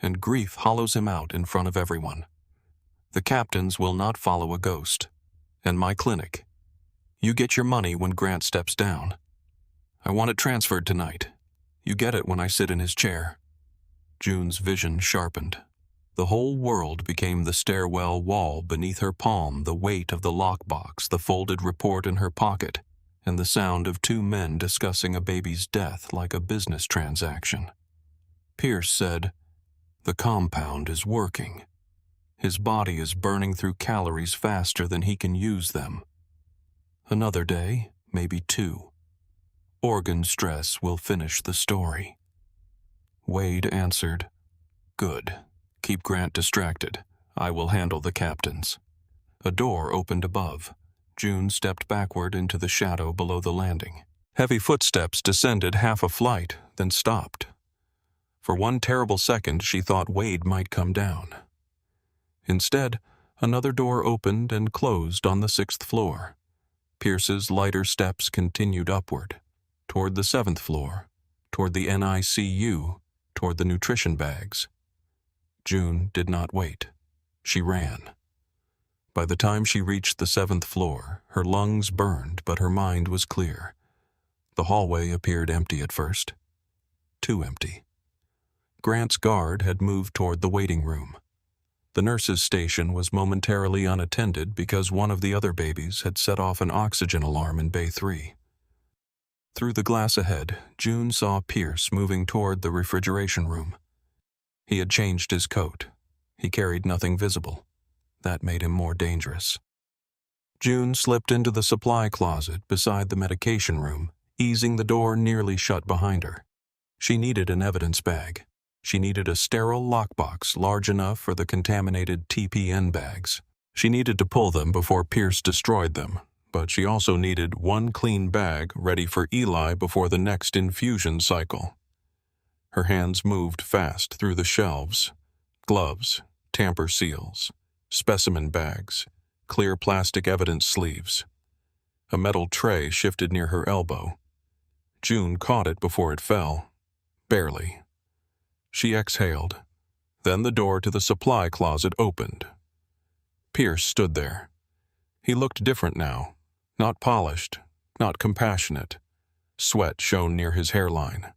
and grief hollows him out in front of everyone. The captains will not follow a ghost. And my clinic. You get your money when Grant steps down. I want it transferred tonight. You get it when I sit in his chair. June's vision sharpened. The whole world became the stairwell wall beneath her palm, the weight of the lockbox, the folded report in her pocket, and the sound of two men discussing a baby's death like a business transaction. Pierce said, "The compound is working. His body is burning through calories faster than he can use them. Another day, maybe two. Organ stress will finish the story." Wade answered, "Good. Keep Grant distracted. I will handle the captains." A door opened above. June stepped backward into the shadow below the landing. Heavy footsteps descended half a flight, then stopped. For one terrible second, she thought Wade might come down. Instead, another door opened and closed on the 6th floor. Pierce's lighter steps continued upward, toward the 7th floor, toward the NICU, toward the nutrition bags. June did not wait. She ran. By the time she reached the 7th floor, her lungs burned, but her mind was clear. The hallway appeared empty at first. Too empty. Grant's guard had moved toward the waiting room. The nurse's station was momentarily unattended because one of the other babies had set off an oxygen alarm in Bay 3. Through the glass ahead, June saw Pierce moving toward the refrigeration room. He had changed his coat. He carried nothing visible. That made him more dangerous. June slipped into the supply closet beside the medication room, easing the door nearly shut behind her. She needed an evidence bag. She needed a sterile lockbox large enough for the contaminated TPN bags. She needed to pull them before Pierce destroyed them, but she also needed one clean bag ready for Eli before the next infusion cycle. Her hands moved fast through the shelves. Gloves, tamper seals, specimen bags, clear plastic evidence sleeves. A metal tray shifted near her elbow. June caught it before it fell. Barely. She exhaled. Then the door to the supply closet opened. Pierce stood there. He looked different now. Not polished, not compassionate. Sweat shone near his hairline.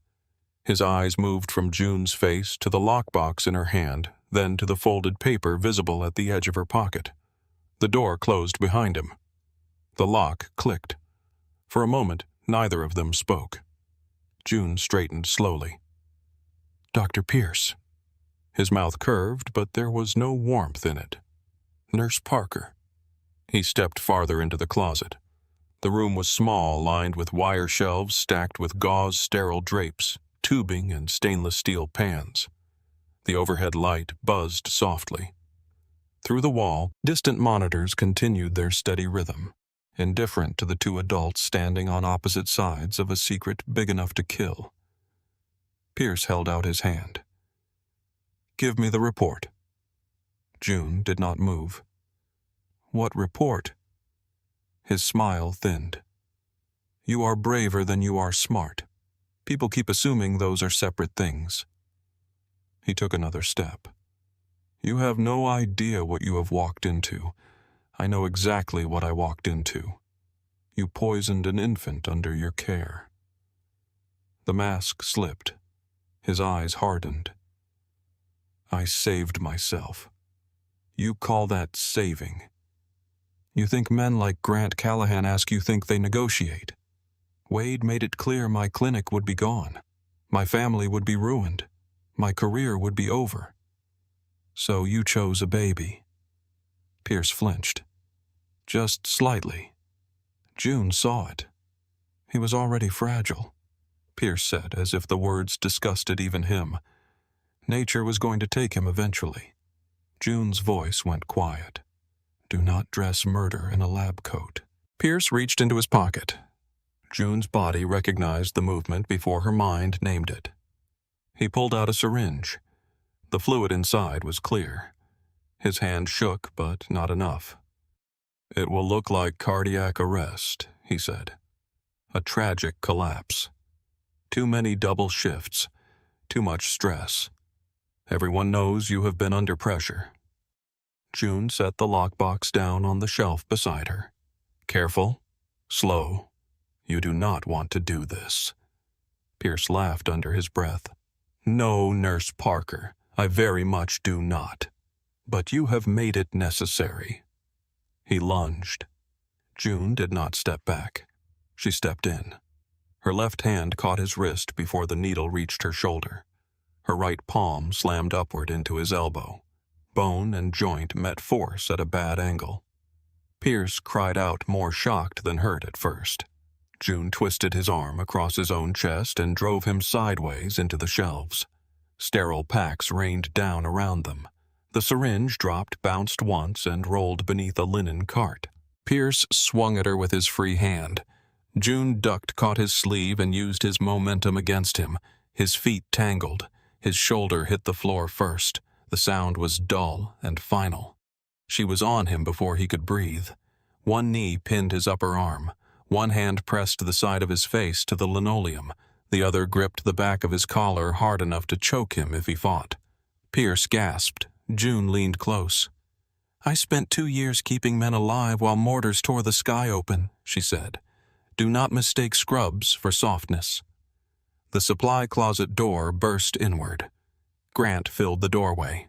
His eyes moved from June's face to the lockbox in her hand, then to the folded paper visible at the edge of her pocket. The door closed behind him. The lock clicked. For a moment, neither of them spoke. June straightened slowly. "Dr. Pierce." His mouth curved, but there was no warmth in it. "Nurse Parker." He stepped farther into the closet. The room was small, lined with wire shelves stacked with gauze sterile drapes, tubing, and stainless steel pans. The overhead light buzzed softly. Through the wall, distant monitors continued their steady rhythm, indifferent to the two adults standing on opposite sides of a secret big enough to kill. Pierce held out his hand. "Give me the report." June did not move. "What report?" His smile thinned. "You are braver than you are smart. People keep assuming those are separate things." He took another step. "You have no idea what you have walked into. I know exactly what I walked into. You poisoned an infant under your care." The mask slipped. His eyes hardened. "I saved myself. You call that saving? You think men like Grant Callahan ask you think they negotiate? Wade made it clear my clinic would be gone. My family would be ruined. My career would be over. So you chose a baby." Pierce flinched. Just slightly. June saw it. He was already fragile, Pierce said, as if the words disgusted even him. Nature was going to take him eventually. June's voice went quiet. "Do not dress murder in a lab coat." Pierce reached into his pocket. June's body recognized the movement before her mind named it. He pulled out a syringe. The fluid inside was clear. His hand shook, but not enough. "It will look like cardiac arrest," he said. "A tragic collapse. Too many double shifts. Too much stress. Everyone knows you have been under pressure." June set the lockbox down on the shelf beside her. "Careful. Slow. You do not want to do this." Pierce laughed under his breath. "No, Nurse Parker. I very much do not. But you have made it necessary." He lunged. June did not step back. She stepped in. Her left hand caught his wrist before the needle reached her shoulder. Her right palm slammed upward into his elbow. Bone and joint met force at a bad angle. Pierce cried out, more shocked than hurt at first. June twisted his arm across his own chest and drove him sideways into the shelves. Sterile packs rained down around them. The syringe dropped, bounced once, and rolled beneath a linen cart. Pierce swung at her with his free hand. June ducked, caught his sleeve, and used his momentum against him. His feet tangled. His shoulder hit the floor first. The sound was dull and final. She was on him before he could breathe. One knee pinned his upper arm. One hand pressed the side of his face to the linoleum. The other gripped the back of his collar hard enough to choke him if he fought. Pierce gasped. June leaned close. "I spent 2 years keeping men alive while mortars tore the sky open," she said. "Do not mistake scrubs for softness." The supply closet door burst inward. Grant filled the doorway.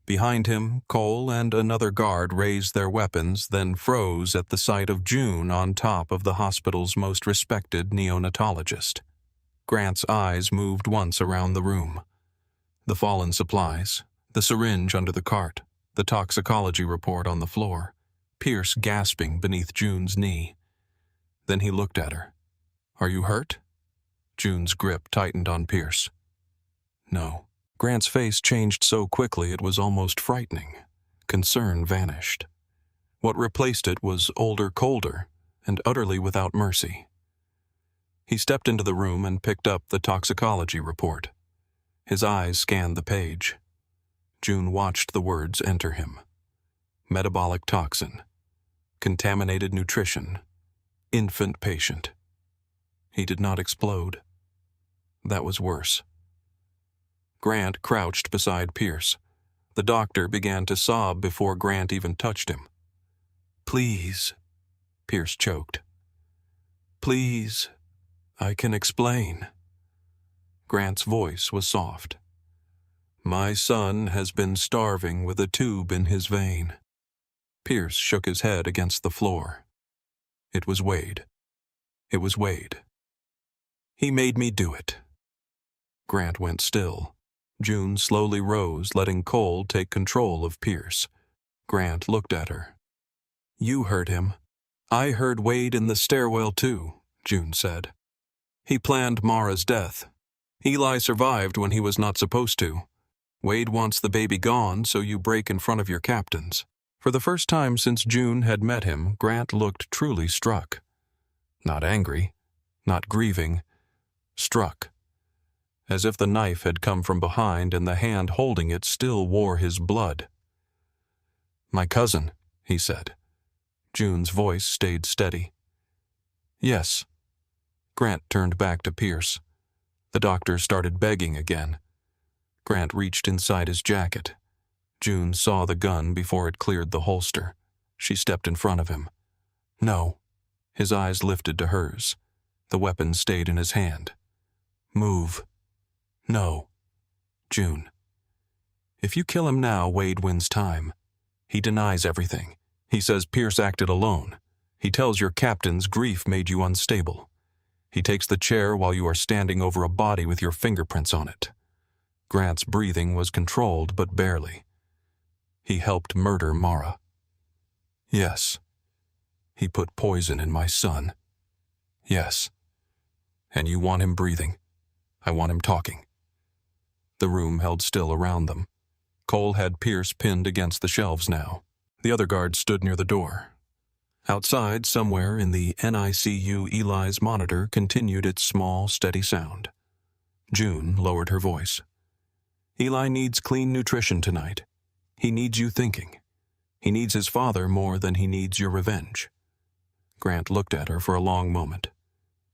Behind him, Cole and another guard raised their weapons, then froze at the sight of June on top of the hospital's most respected neonatologist. Grant's eyes moved once around the room. The fallen supplies, the syringe under the cart, the toxicology report on the floor, Pierce gasping beneath June's knee. Then he looked at her. "Are you hurt?" June's grip tightened on Pierce. "No." Grant's face changed so quickly it was almost frightening. Concern vanished. What replaced it was older, colder, and utterly without mercy. He stepped into the room and picked up the toxicology report. His eyes scanned the page. June watched the words enter him. Metabolic toxin. Contaminated nutrition. Infant patient. He did not explode. That was worse. Grant crouched beside Pierce. The doctor began to sob before Grant even touched him. "Please," Pierce choked. "Please, I can explain." Grant's voice was soft. "My son has been starving with a tube in his vein." Pierce shook his head against the floor. It was Wade. It was Wade. "He made me do it." Grant went still. June slowly rose, letting Cole take control of Pierce. Grant looked at her. "You heard him." "I heard Wade in the stairwell too," June said. "He planned Mara's death. Eli survived when he was not supposed to. Wade wants the baby gone, so you break in front of your captains." For the first time since June had met him, Grant looked truly struck. Not angry, not grieving, struck. As if the knife had come from behind and the hand holding it still wore his blood. "My cousin," he said. June's voice stayed steady. "Yes." Grant turned back to Pierce. The doctor started begging again. Grant reached inside his jacket. June saw the gun before it cleared the holster. She stepped in front of him. "No." His eyes lifted to hers. The weapon stayed in his hand. "Move." "No." "June. If you kill him now, Wade wins time. He denies everything. He says Pierce acted alone. He tells your captains grief made you unstable. He takes the chair while you are standing over a body with your fingerprints on it." Grant's breathing was controlled, but barely. "He helped murder Mara." "Yes." "He put poison in my son." "Yes." "And you want him breathing. I want him talking." The room held still around them. Cole had Pierce pinned against the shelves now. The other guard stood near the door. Outside, somewhere in the NICU, Eli's monitor continued its small, steady sound. June lowered her voice. "Eli needs clean nutrition tonight. He needs you thinking. He needs his father more than he needs your revenge." Grant looked at her for a long moment.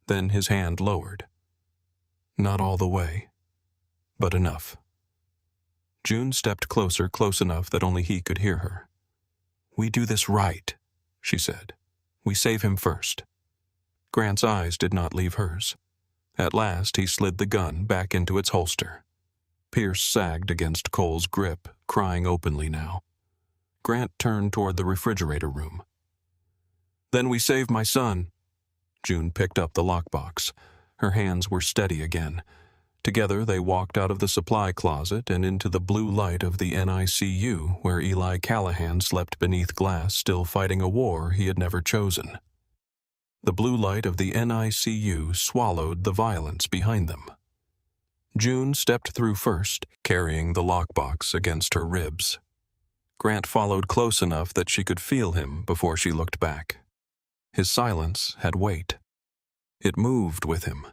Then his hand lowered. "Not all the way, but enough." June stepped closer, close enough that only he could hear her. "We do this right," she said. "We save him first." Grant's eyes did not leave hers. At last he slid the gun back into its holster. Pierce sagged against Cole's grip, crying openly now. Grant turned toward the refrigerator room. "Then we saved my son." June picked up the lockbox. Her hands were steady again. Together they walked out of the supply closet and into the blue light of the NICU, where Eli Callahan slept beneath glass, still fighting a war he had never chosen. The blue light of the NICU swallowed the violence behind them. June stepped through first, carrying the lockbox against her ribs. Grant followed close enough that she could feel him before she looked back. His silence had weight. It moved with him.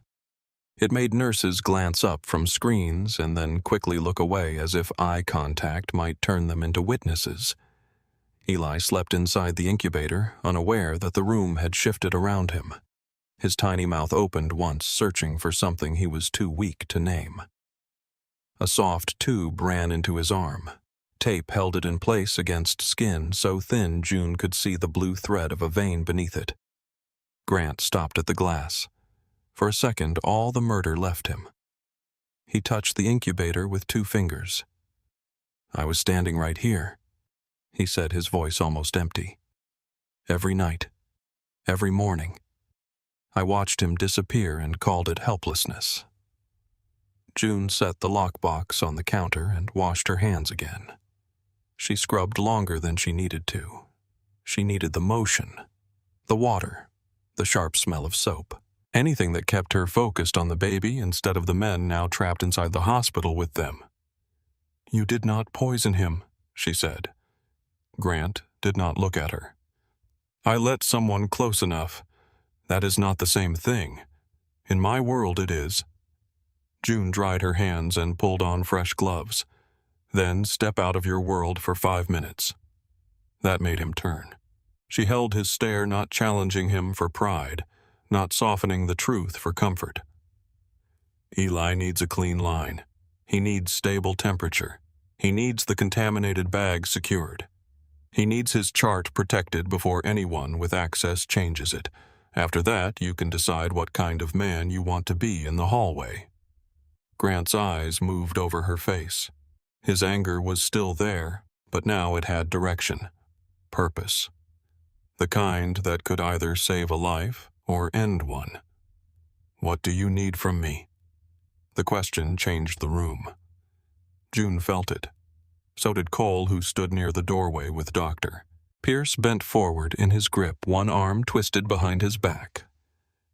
It made nurses glance up from screens and then quickly look away as if eye contact might turn them into witnesses. Eli slept inside the incubator, unaware that the room had shifted around him. His tiny mouth opened once, searching for something he was too weak to name. A soft tube ran into his arm. Tape held it in place against skin so thin June could see the blue thread of a vein beneath it. Grant stopped at the glass. For a second, all the murder left him. He touched the incubator with 2 fingers. "I was standing right here," he said, his voice almost empty. "Every night, every morning. I watched him disappear and called it helplessness." June set the lockbox on the counter and washed her hands again. She scrubbed longer than she needed to. She needed the motion, the water, the sharp smell of soap. Anything that kept her focused on the baby instead of the men now trapped inside the hospital with them. "You did not poison him," she said. Grant did not look at her. "I let someone close enough. That is not the same thing. In my world it is." June dried her hands and pulled on fresh gloves. "Then step out of your world for 5 minutes." That made him turn. She held his stare, not challenging him for pride, not softening the truth for comfort. "Eli needs a clean line. He needs stable temperature. He needs the contaminated bag secured. He needs his chart protected before anyone with access changes it. After that, you can decide what kind of man you want to be in the hallway." Grant's eyes moved over her face. His anger was still there, but now it had direction, purpose. The kind that could either save a life or end one. "What do you need from me?" The question changed the room. June felt it. So did Cole, who stood near the doorway with Doctor. Pierce bent forward in his grip, one arm twisted behind his back.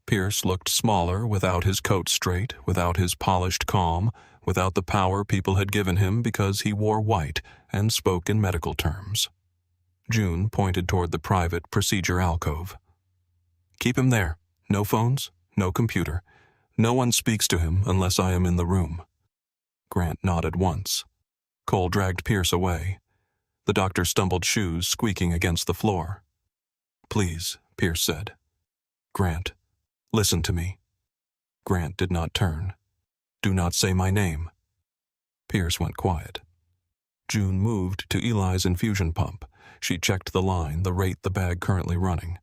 Pierce looked smaller without his coat straight, without his polished calm, without the power people had given him because he wore white and spoke in medical terms. June pointed toward the private procedure alcove. "Keep him there. No phones, no computer. No one speaks to him unless I am in the room." Grant nodded once. Cole dragged Pierce away. The doctor stumbled, shoes squeaking against the floor. "Please," Pierce said. "Grant, listen to me." Grant did not turn. "Do not say my name." Pierce went quiet. June moved to Eli's infusion pump. She checked the line, the rate the bag currently running.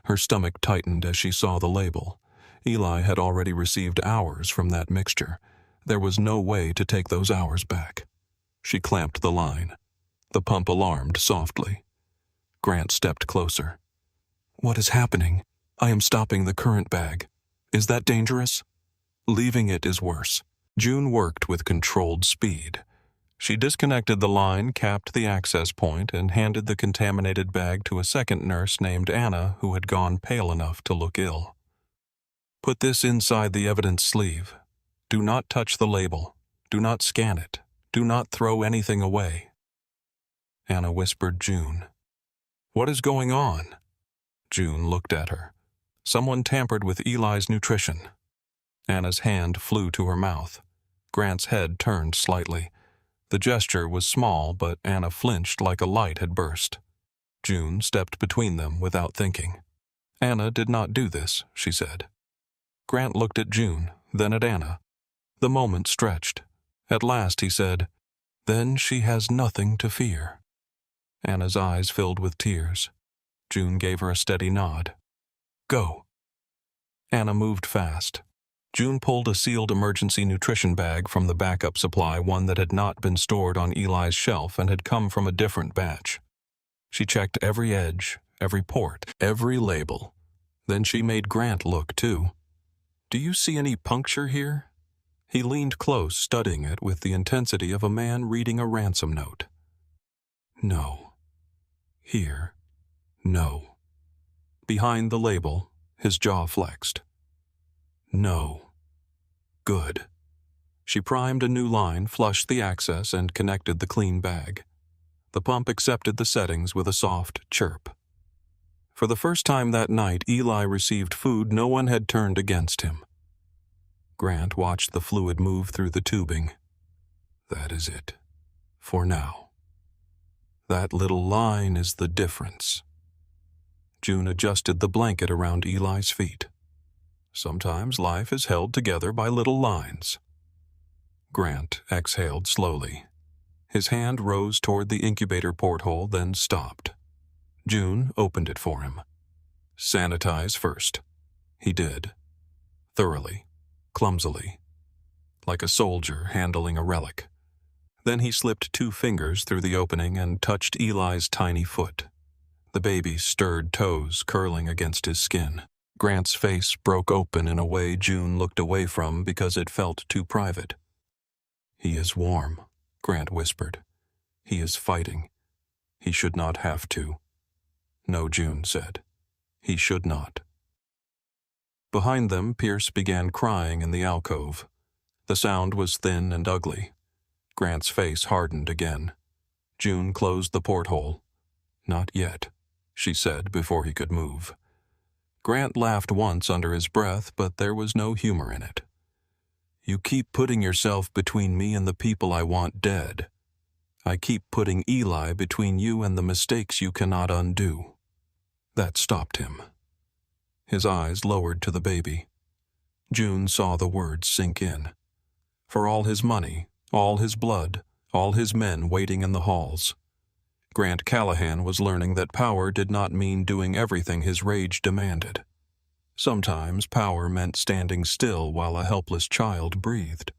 Her stomach tightened as she saw the label. Eli had already received hours from that mixture. There was no way to take those hours back. She clamped the line. The pump alarmed softly. Grant stepped closer. "What is happening? I am stopping the current bag. Is that dangerous?" "Leaving it is worse." June worked with controlled speed. She disconnected the line, capped the access point, and handed the contaminated bag to a second nurse named Anna, who had gone pale enough to look ill. "Put this inside the evidence sleeve. Do not touch the label. Do not scan it. Do not throw anything away." Anna whispered June. "What is going on?" June looked at her. Someone tampered with Eli's nutrition. Anna's hand flew to her mouth. Grant's head turned slightly. The gesture was small, but Anna flinched like a light had burst. June stepped between them without thinking. "Anna did not do this," she said. Grant looked at June, then at Anna. The moment stretched. At last he said, "Then she has nothing to fear." Anna's eyes filled with tears. June gave her a steady nod. "Go." Anna moved fast. June pulled a sealed emergency nutrition bag from the backup supply, one that had not been stored on Eli's shelf and had come from a different batch. She checked every edge, every port, every label. Then she made Grant look, too. "Do you see any puncture here?" He leaned close, studying it with the intensity of a man reading a ransom note. "No. Here. No." Behind the label, his jaw flexed. "No. Good." She primed a new line, flushed the access, and connected the clean bag. The pump accepted the settings with a soft chirp. For the first time that night, Eli received food no one had turned against him. Grant watched the fluid move through the tubing. That is it. For now. That little line is the difference. June adjusted the blanket around Eli's feet. Sometimes life is held together by little lines. Grant exhaled slowly. His hand rose toward the incubator porthole, then stopped. June opened it for him. "Sanitize first." He did. Thoroughly. Clumsily. Like a soldier handling a relic. Then he slipped 2 fingers through the opening and touched Eli's tiny foot. The baby's stirred toes curling against his skin. Grant's face broke open in a way June looked away from because it felt too private. "He is warm," Grant whispered. "He is fighting. He should not have to." "No," June said. "He should not." Behind them, Pierce began crying in the alcove. The sound was thin and ugly. Grant's face hardened again. June closed the porthole. "Not yet," she said before he could move. Grant laughed once under his breath, but there was no humor in it. "You keep putting yourself between me and the people I want dead. I keep putting Eli between you and the mistakes you cannot undo." That stopped him. His eyes lowered to the baby. June saw the words sink in. For all his money, all his blood, all his men waiting in the halls. Grant Callahan was learning that power did not mean doing everything his rage demanded. Sometimes power meant standing still while a helpless child breathed.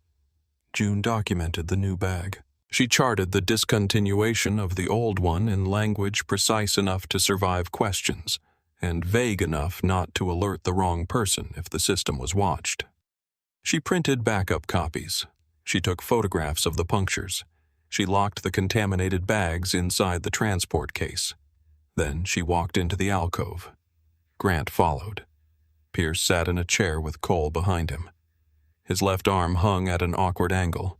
June documented the new bag. She charted the discontinuation of the old one in language precise enough to survive questions, and vague enough not to alert the wrong person if the system was watched. She printed backup copies. She took photographs of the punctures. She locked the contaminated bags inside the transport case. Then she walked into the alcove. Grant followed. Pierce sat in a chair with Cole behind him. His left arm hung at an awkward angle.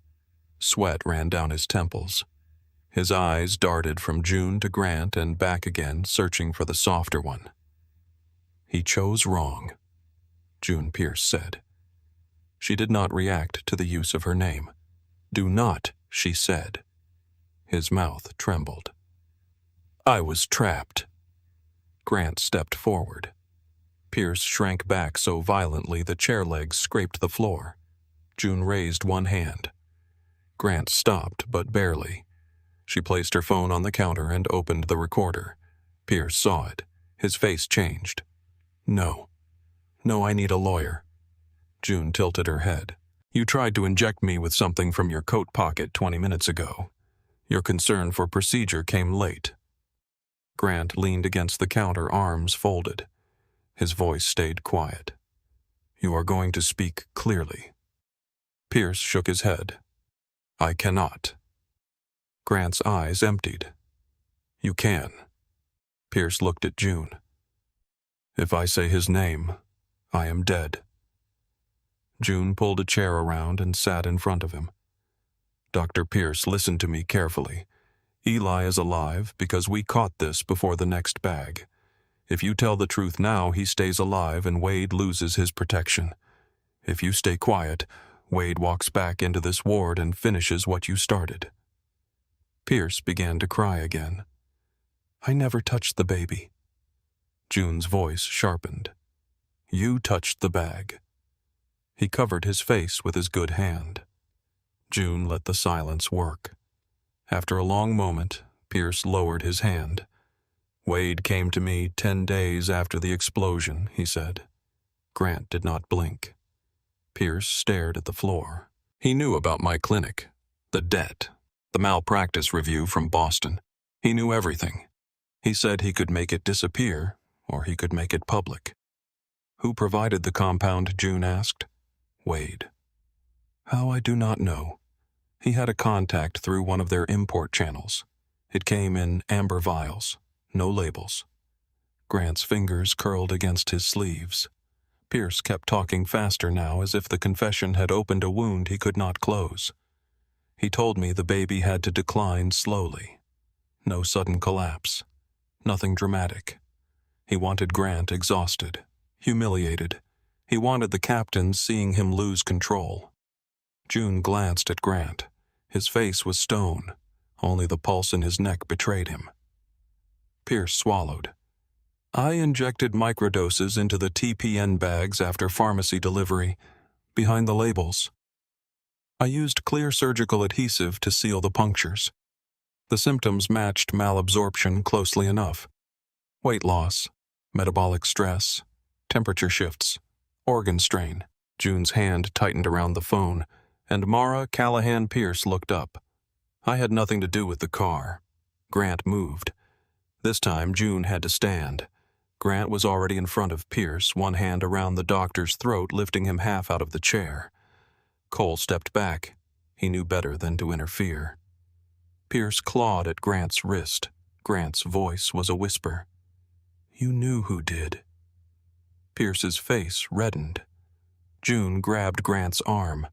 Sweat ran down his temples. His eyes darted from June to Grant and back again, searching for the softer one. "He chose wrong," June Pierce said. She did not react to the use of her name. "Do not," she said. His mouth trembled. "I was trapped." Grant stepped forward. Pierce shrank back so violently the chair legs scraped the floor. June raised one hand. Grant stopped, but barely. She placed her phone on the counter and opened the recorder. Pierce saw it. His face changed. "No. No, I need a lawyer." June tilted her head. "You tried to inject me with something from your coat pocket 20 minutes ago. Your concern for procedure came late." Grant leaned against the counter, arms folded. His voice stayed quiet. "You are going to speak clearly." Pierce shook his head. "I cannot." Grant's eyes emptied. "You can." Pierce looked at June. "If I say his name, I am dead." June pulled a chair around and sat in front of him. "Dr. Pierce, listen to me carefully. Eli is alive because we caught this before the next bag. If you tell the truth now, he stays alive and Wade loses his protection. If you stay quiet, Wade walks back into this ward and finishes what you started." Pierce began to cry again. "I never touched the baby." June's voice sharpened. "You touched the bag." He covered his face with his good hand. June let the silence work. After a long moment, Pierce lowered his hand. "Wade came to me 10 days after the explosion," he said. Grant did not blink. Pierce stared at the floor. He knew about my clinic, the debt, the malpractice review from Boston. He knew everything. He said he could make it disappear, or he could make it public. Who provided the compound, June asked. Wade. How, I do not know. He had a contact through one of their import channels. It came in amber vials, no labels. Grant's fingers curled against his sleeves. Pierce kept talking faster now, as if the confession had opened a wound he could not close. He told me the baby had to decline slowly. No sudden collapse. Nothing dramatic. He wanted Grant exhausted, humiliated. He wanted the captain seeing him lose control. June glanced at Grant. His face was stone. Only the pulse in his neck betrayed him. Pierce swallowed. I injected microdoses into the TPN bags after pharmacy delivery, behind the labels. I used clear surgical adhesive to seal the punctures. The symptoms matched malabsorption closely enough. Weight loss, metabolic stress, temperature shifts, organ strain. June's hand tightened around the phone, and Mara Callahan Pierce looked up. I had nothing to do with the car. Grant moved. This time June had to stand. Grant was already in front of Pierce, one hand around the doctor's throat, lifting him half out of the chair. Cole stepped back. He knew better than to interfere. Pierce clawed at Grant's wrist. Grant's voice was a whisper. You knew who did. Pierce's face reddened. June grabbed Grant's arm.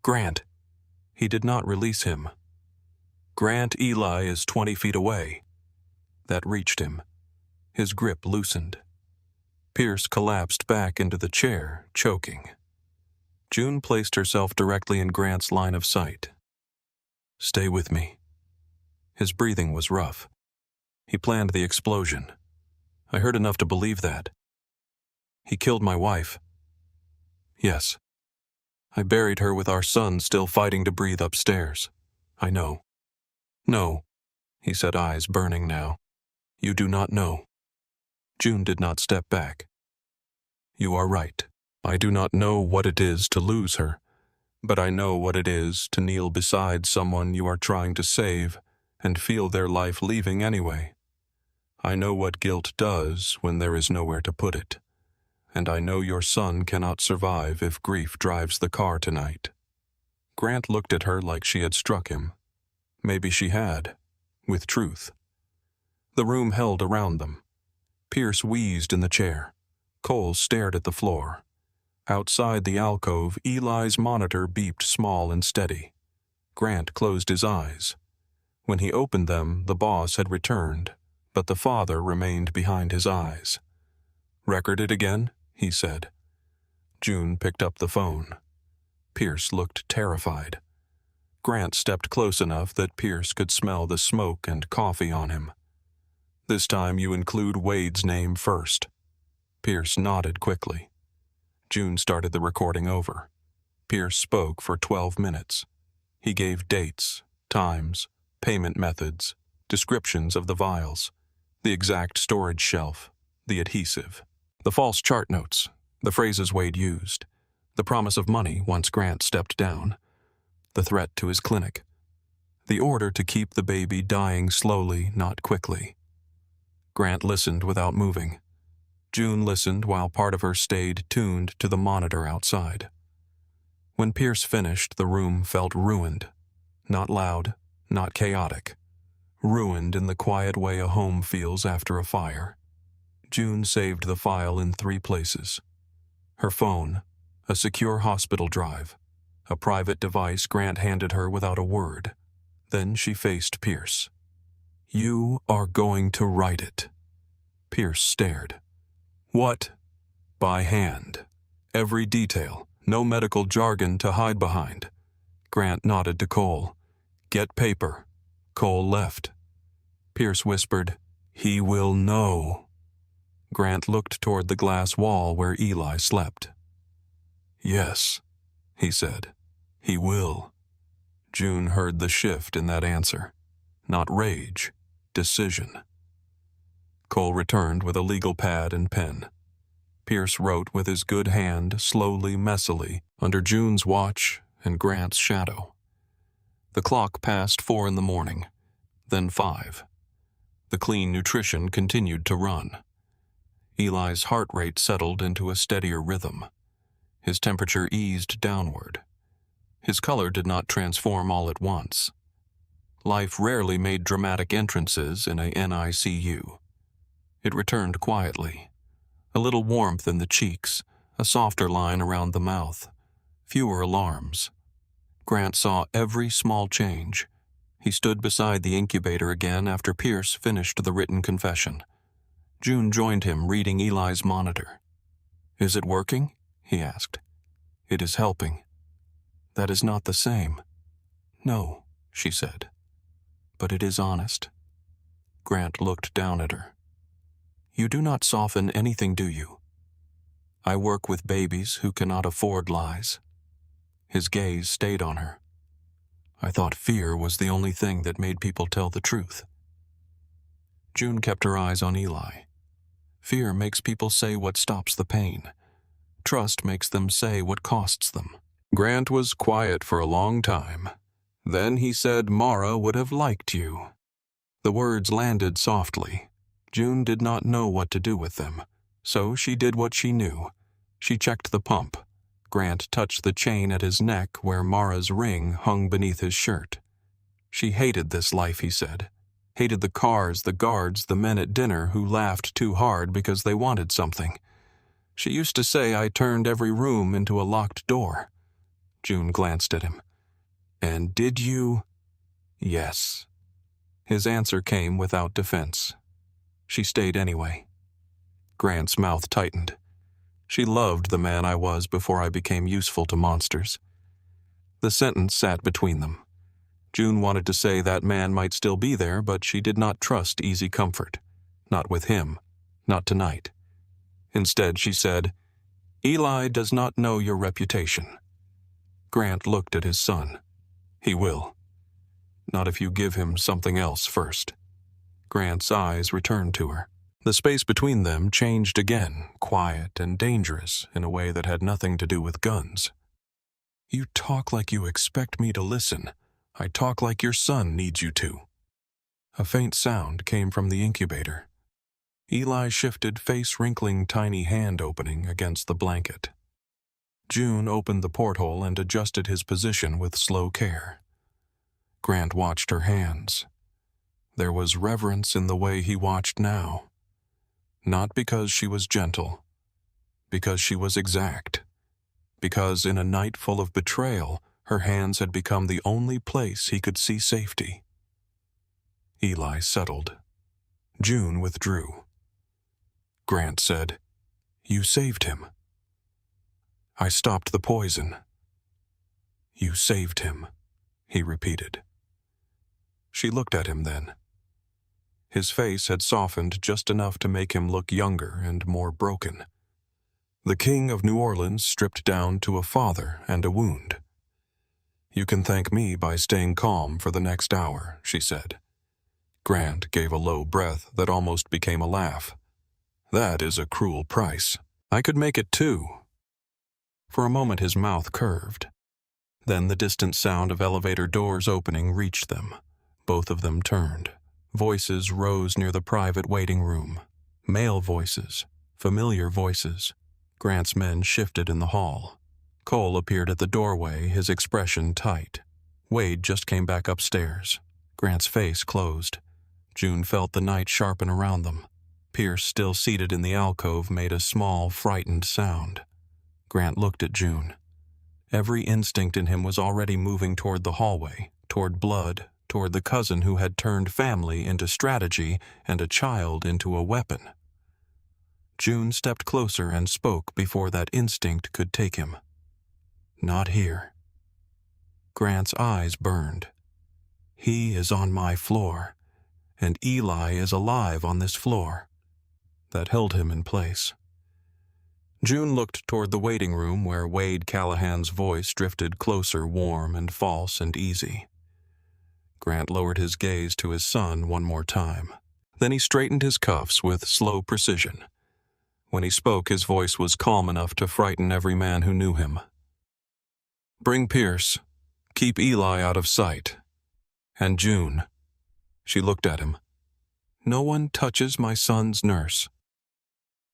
Grant. He did not release him. Grant Eli is 20 feet away. That reached him. His grip loosened. Pierce collapsed back into the chair, choking. June placed herself directly in Grant's line of sight. Stay with me. His breathing was rough. He planned the explosion. I heard enough to believe that. He killed my wife. Yes. I buried her with our son still fighting to breathe upstairs. I know. No, he said, eyes burning now. You do not know. June did not step back. You are right. I do not know what it is to lose her, but I know what it is to kneel beside someone you are trying to save and feel their life leaving anyway. I know what guilt does when there is nowhere to put it, and I know your son cannot survive if grief drives the car tonight. Grant looked at her like she had struck him. Maybe she had, with truth. The room held around them. Pierce wheezed in the chair. Cole stared at the floor. Outside the alcove, Eli's monitor beeped small and steady. Grant closed his eyes. When he opened them, the boss had returned, but the father remained behind his eyes. Record it again, he said. June picked up the phone. Pierce looked terrified. Grant stepped close enough that Pierce could smell the smoke and coffee on him. This time you include Wade's name first. Pierce nodded quickly. June started the recording over. Pierce spoke for 12 minutes. He gave dates, times, payment methods, descriptions of the vials, the exact storage shelf, the adhesive, the false chart notes, the phrases Wade used, the promise of money once Grant stepped down, the threat to his clinic, the order to keep the baby dying slowly, not quickly. Grant listened without moving. June listened while part of her stayed tuned to the monitor outside. When Pierce finished, the room felt ruined. Not loud, not chaotic. Ruined in the quiet way a home feels after a fire. June saved the file in 3 places. Her phone, a secure hospital drive, a private device Grant handed her without a word. Then she faced Pierce. You are going to write it. Pierce stared. What? By hand. Every detail, no medical jargon to hide behind. Grant nodded to Cole. Get paper. Cole left. Pierce whispered, He will know. Grant looked toward the glass wall where Eli slept. Yes, he said. He will. June heard the shift in that answer. Not rage, decision. Cole returned with a legal pad and pen. Pierce wrote with his good hand, slowly, messily, under June's watch and Grant's shadow. The clock passed 4 in the morning, then 5. The clean nutrition continued to run. Eli's heart rate settled into a steadier rhythm. His temperature eased downward. His color did not transform all at once. Life rarely made dramatic entrances in a NICU. It returned quietly. A little warmth in the cheeks, a softer line around the mouth, fewer alarms. Grant saw every small change. He stood beside the incubator again after Pierce finished the written confession. June joined him, reading Eli's monitor. "Is it working?" he asked. "It is helping." "That is not the same." "No," she said. "But it is honest." Grant looked down at her. "You do not soften anything, do you?" "I work with babies who cannot afford lies." His gaze stayed on her. "I thought fear was the only thing that made people tell the truth." June kept her eyes on Eli. Fear makes people say what stops the pain. Trust makes them say what costs them. Grant was quiet for a long time. Then he said Mara would have liked you. The words landed softly. June did not know what to do with them, so she did what she knew. She checked the pump. Grant touched the chain at his neck where Mara's ring hung beneath his shirt. She hated this life, he said. Hated the cars, the guards, the men at dinner who laughed too hard because they wanted something. She used to say I turned every room into a locked door. June glanced at him. "And did you?" "Yes." His answer came without defense. She stayed anyway. Grant's mouth tightened. "She loved the man I was before I became useful to monsters." The sentence sat between them. June wanted to say that man might still be there, but she did not trust easy comfort. Not with him. Not tonight. Instead, she said, "Eli does not know your reputation." Grant looked at his son. "He will. Not if you give him something else first." Grant's eyes returned to her. The space between them changed again, quiet and dangerous in a way that had nothing to do with guns. "You talk like you expect me to listen. I talk like your son needs you to." A faint sound came from the incubator. Eli shifted face-wrinkling tiny hand opening against the blanket. June opened the porthole and adjusted his position with slow care. Grant watched her hands. There was reverence in the way he watched now. Not because she was gentle, because she was exact. Because in a night full of betrayal, her hands had become the only place he could see safety. Eli settled. June withdrew. Grant said, "You saved him." "I stopped the poison." "You saved him," he repeated. She looked at him then. His face had softened just enough to make him look younger and more broken. The king of New Orleans stripped down to a father and a wound. "You can thank me by staying calm for the next hour," she said. Grant gave a low breath that almost became a laugh. "That is a cruel price. I could make it too." For a moment his mouth curved. Then the distant sound of elevator doors opening reached them. Both of them turned. Voices rose near the private waiting room. Male voices, familiar voices. Grant's men shifted in the hall. Cole appeared at the doorway, his expression tight. Wade just came back upstairs. Grant's face closed. June felt the night sharpen around them. Pierce, still seated in the alcove, made a small, frightened sound. Grant looked at June. Every instinct in him was already moving toward the hallway, toward blood, toward the cousin who had turned family into strategy and a child into a weapon. June stepped closer and spoke before that instinct could take him. "Not here." Grant's eyes burned. "He is on my floor, and Eli is alive on this floor." That held him in place. June looked toward the waiting room where Wade Callahan's voice drifted closer, warm and false and easy. Grant lowered his gaze to his son one more time. Then he straightened his cuffs with slow precision. When he spoke, his voice was calm enough to frighten every man who knew him. "Bring Pierce. Keep Eli out of sight. And June." She looked at him. "No one touches my son's nurse."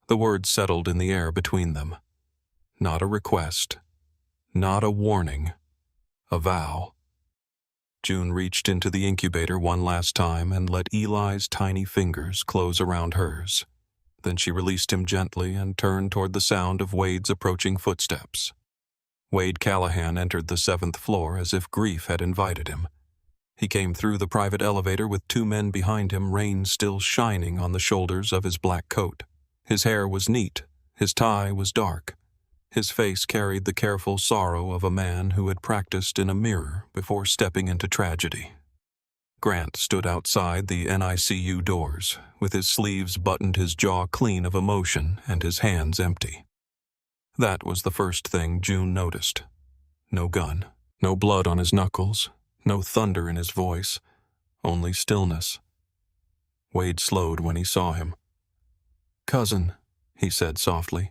The words settled in the air between them. Not a request. Not a warning. A vow. June reached into the incubator one last time and let Eli's tiny fingers close around hers. Then she released him gently and turned toward the sound of Wade's approaching footsteps. Wade Callahan entered the 7th floor as if grief had invited him. He came through the private elevator with 2 men behind him, rain still shining on the shoulders of his black coat. His hair was neat, his tie was dark. His face carried the careful sorrow of a man who had practiced in a mirror before stepping into tragedy. Grant stood outside the NICU doors, with his sleeves buttoned, his jaw clean of emotion, and his hands empty. That was the first thing June noticed. No gun, no blood on his knuckles, no thunder in his voice, only stillness. Wade slowed when he saw him. "Cousin," he said softly,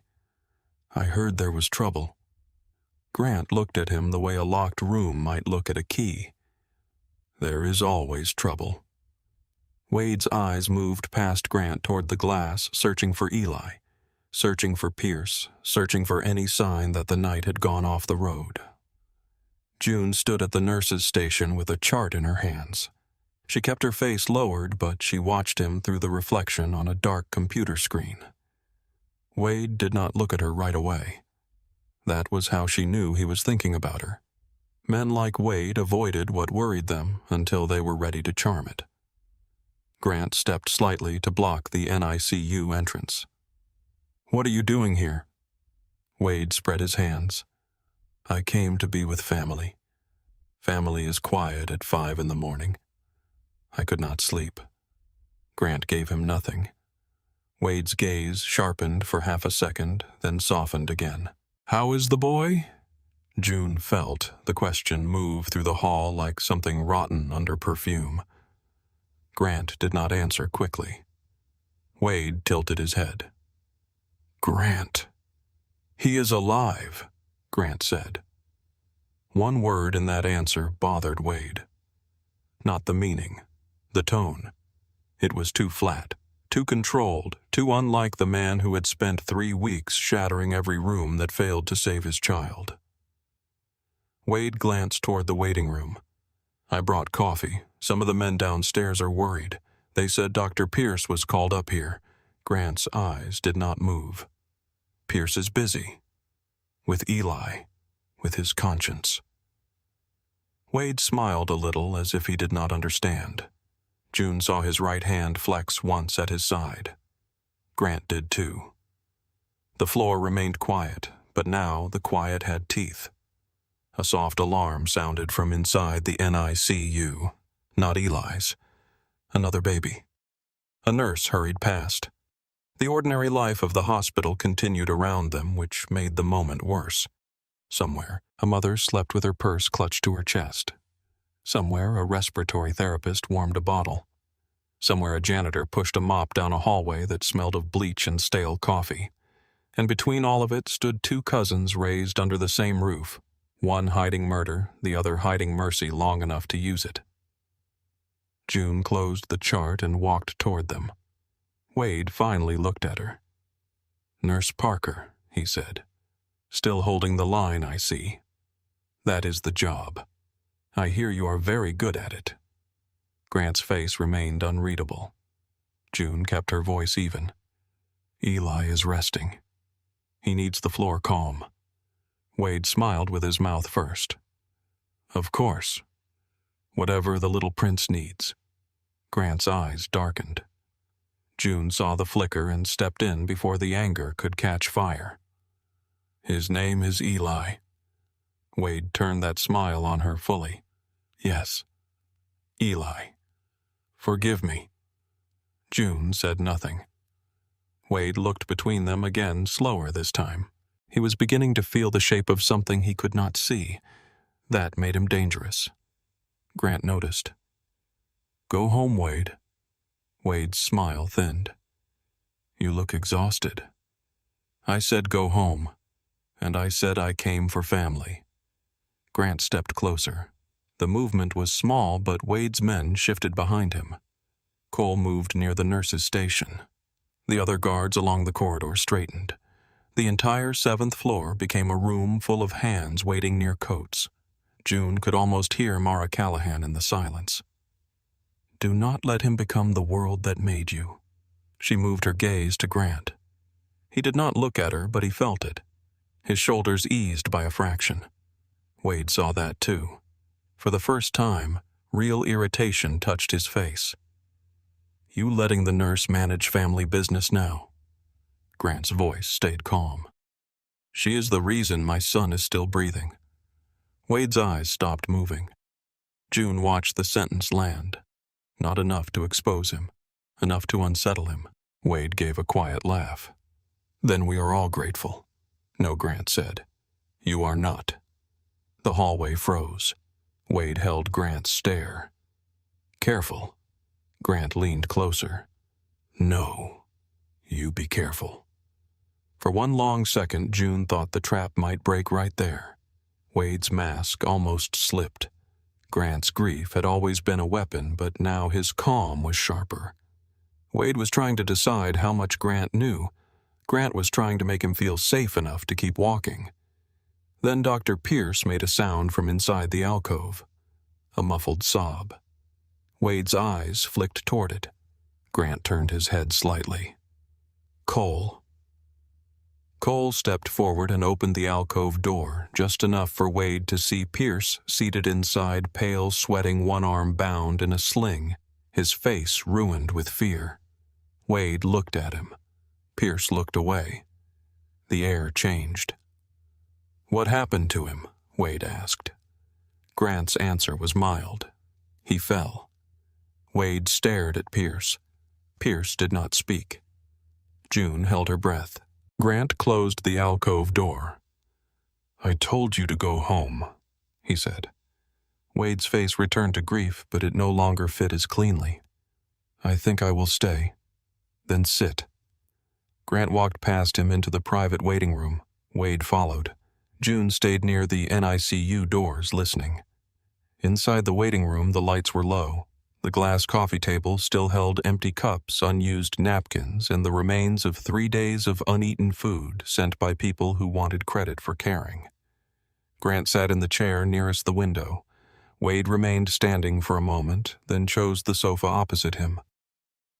"I heard there was trouble." Grant looked at him the way a locked room might look at a key. "There is always trouble." Wade's eyes moved past Grant toward the glass, searching for Eli, searching for Pierce, searching for any sign that the night had gone off the road. June stood at the nurse's station with a chart in her hands. She kept her face lowered, but she watched him through the reflection on a dark computer screen. Wade did not look at her right away. That was how she knew he was thinking about her. Men like Wade avoided what worried them until they were ready to charm it. Grant stepped slightly to block the NICU entrance. "What are you doing here?" Wade spread his hands. "I came to be with family. Family is quiet at 5 in the morning. I could not sleep." Grant gave him nothing. Wade's gaze sharpened for half a second, then softened again. "How is the boy?" June felt the question move through the hall like something rotten under perfume. Grant did not answer quickly. Wade tilted his head. "Grant." "He is alive," Grant said. One word in that answer bothered Wade. Not the meaning, the tone. It was too flat, too controlled, too unlike the man who had spent 3 weeks shattering every room that failed to save his child. Wade glanced toward the waiting room. "I brought coffee. Some of the men downstairs are worried. They said Dr. Pierce was called up here." Grant's eyes did not move. "Pierce is busy. With Eli. With his conscience." Wade smiled a little as if he did not understand. June saw his right hand flex once at his side. Grant did too. The floor remained quiet, but now the quiet had teeth. A soft alarm sounded from inside the NICU. Not Eli's. Another baby. A nurse hurried past. The ordinary life of the hospital continued around them, which made the moment worse. Somewhere, a mother slept with her purse clutched to her chest. Somewhere, a respiratory therapist warmed a bottle. Somewhere, a janitor pushed a mop down a hallway that smelled of bleach and stale coffee. And between all of it stood 2 cousins raised under the same roof, one hiding murder, the other hiding mercy long enough to use it. June closed the chart and walked toward them. Wade finally looked at her. "Nurse Parker," he said. "Still holding the line, I see. That is the job. I hear you are very good at it." Grant's face remained unreadable. June kept her voice even. "Eli is resting. He needs the floor calm." Wade smiled with his mouth first. "Of course. Whatever the little prince needs." Grant's eyes darkened. June saw the flicker and stepped in before the anger could catch fire. "His name is Eli." Wade turned that smile on her fully. "Yes, Eli. Forgive me." June said nothing. Wade looked between them again, slower this time. He was beginning to feel the shape of something he could not see. That made him dangerous. Grant noticed. "Go home, Wade." Wade's smile thinned. "You look exhausted." I said go home, and I said I came for family. Grant stepped closer. The movement was small, but Wade's men shifted behind him. Cole moved near the nurse's station. The other guards along the corridor straightened. The entire 7th floor became a room full of hands waiting near coats. June could almost hear Mara Callahan in the silence. Do not let him become the world that made you. She moved her gaze to Grant. He did not look at her, but he felt it. His shoulders eased by a fraction. Wade saw that too. For the first time, real irritation touched his face. You letting the nurse manage family business now? Grant's voice stayed calm. She is the reason my son is still breathing. Wade's eyes stopped moving. June watched the sentence land. Not enough to expose him, enough to unsettle him. Wade gave a quiet laugh. Then we are all grateful. No, Grant said. You are not. The hallway froze. Wade held Grant's stare. Careful. Grant leaned closer. No. You be careful. For one long second, June thought the trap might break right there. Wade's mask almost slipped. Grant's grief had always been a weapon, but now his calm was sharper. Wade was trying to decide how much Grant knew. Grant was trying to make him feel safe enough to keep walking. Then Dr. Pierce made a sound from inside the alcove. A muffled sob. Wade's eyes flicked toward it. Grant turned his head slightly. Cole. Cole stepped forward and opened the alcove door, just enough for Wade to see Pierce seated inside, pale, sweating, one arm bound in a sling, his face ruined with fear. Wade looked at him. Pierce looked away. The air changed. What happened to him? Wade asked. Grant's answer was mild. He fell. Wade stared at Pierce. Pierce did not speak. June held her breath. Grant closed the alcove door. I told you to go home, he said. Wade's face returned to grief, but it no longer fit as cleanly. I think I will stay. Then sit. Grant walked past him into the private waiting room. Wade followed. June stayed near the NICU doors, listening. Inside the waiting room, the lights were low. The glass coffee table still held empty cups, unused napkins, and the remains of 3 days of uneaten food sent by people who wanted credit for caring. Grant sat in the chair nearest the window. Wade remained standing for a moment, then chose the sofa opposite him.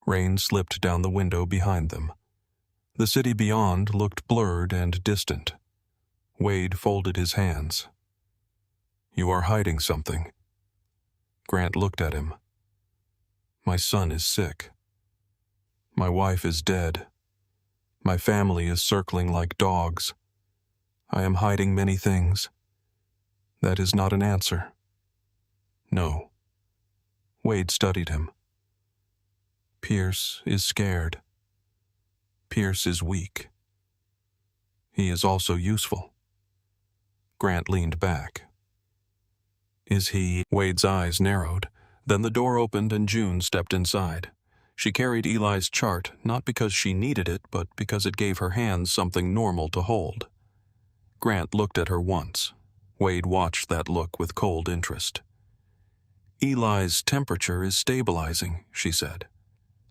Rain slipped down the window behind them. The city beyond looked blurred and distant. Wade folded his hands. You are hiding something. Grant looked at him. My son is sick. My wife is dead. My family is circling like dogs. I am hiding many things. That is not an answer. No. Wade studied him. Pierce is scared. Pierce is weak. He is also useful. Grant leaned back. Is he? Wade's eyes narrowed. Then the door opened and June stepped inside. She carried Eli's chart, not because she needed it, but because it gave her hands something normal to hold. Grant looked at her once. Wade watched that look with cold interest. Eli's temperature is stabilizing, she said.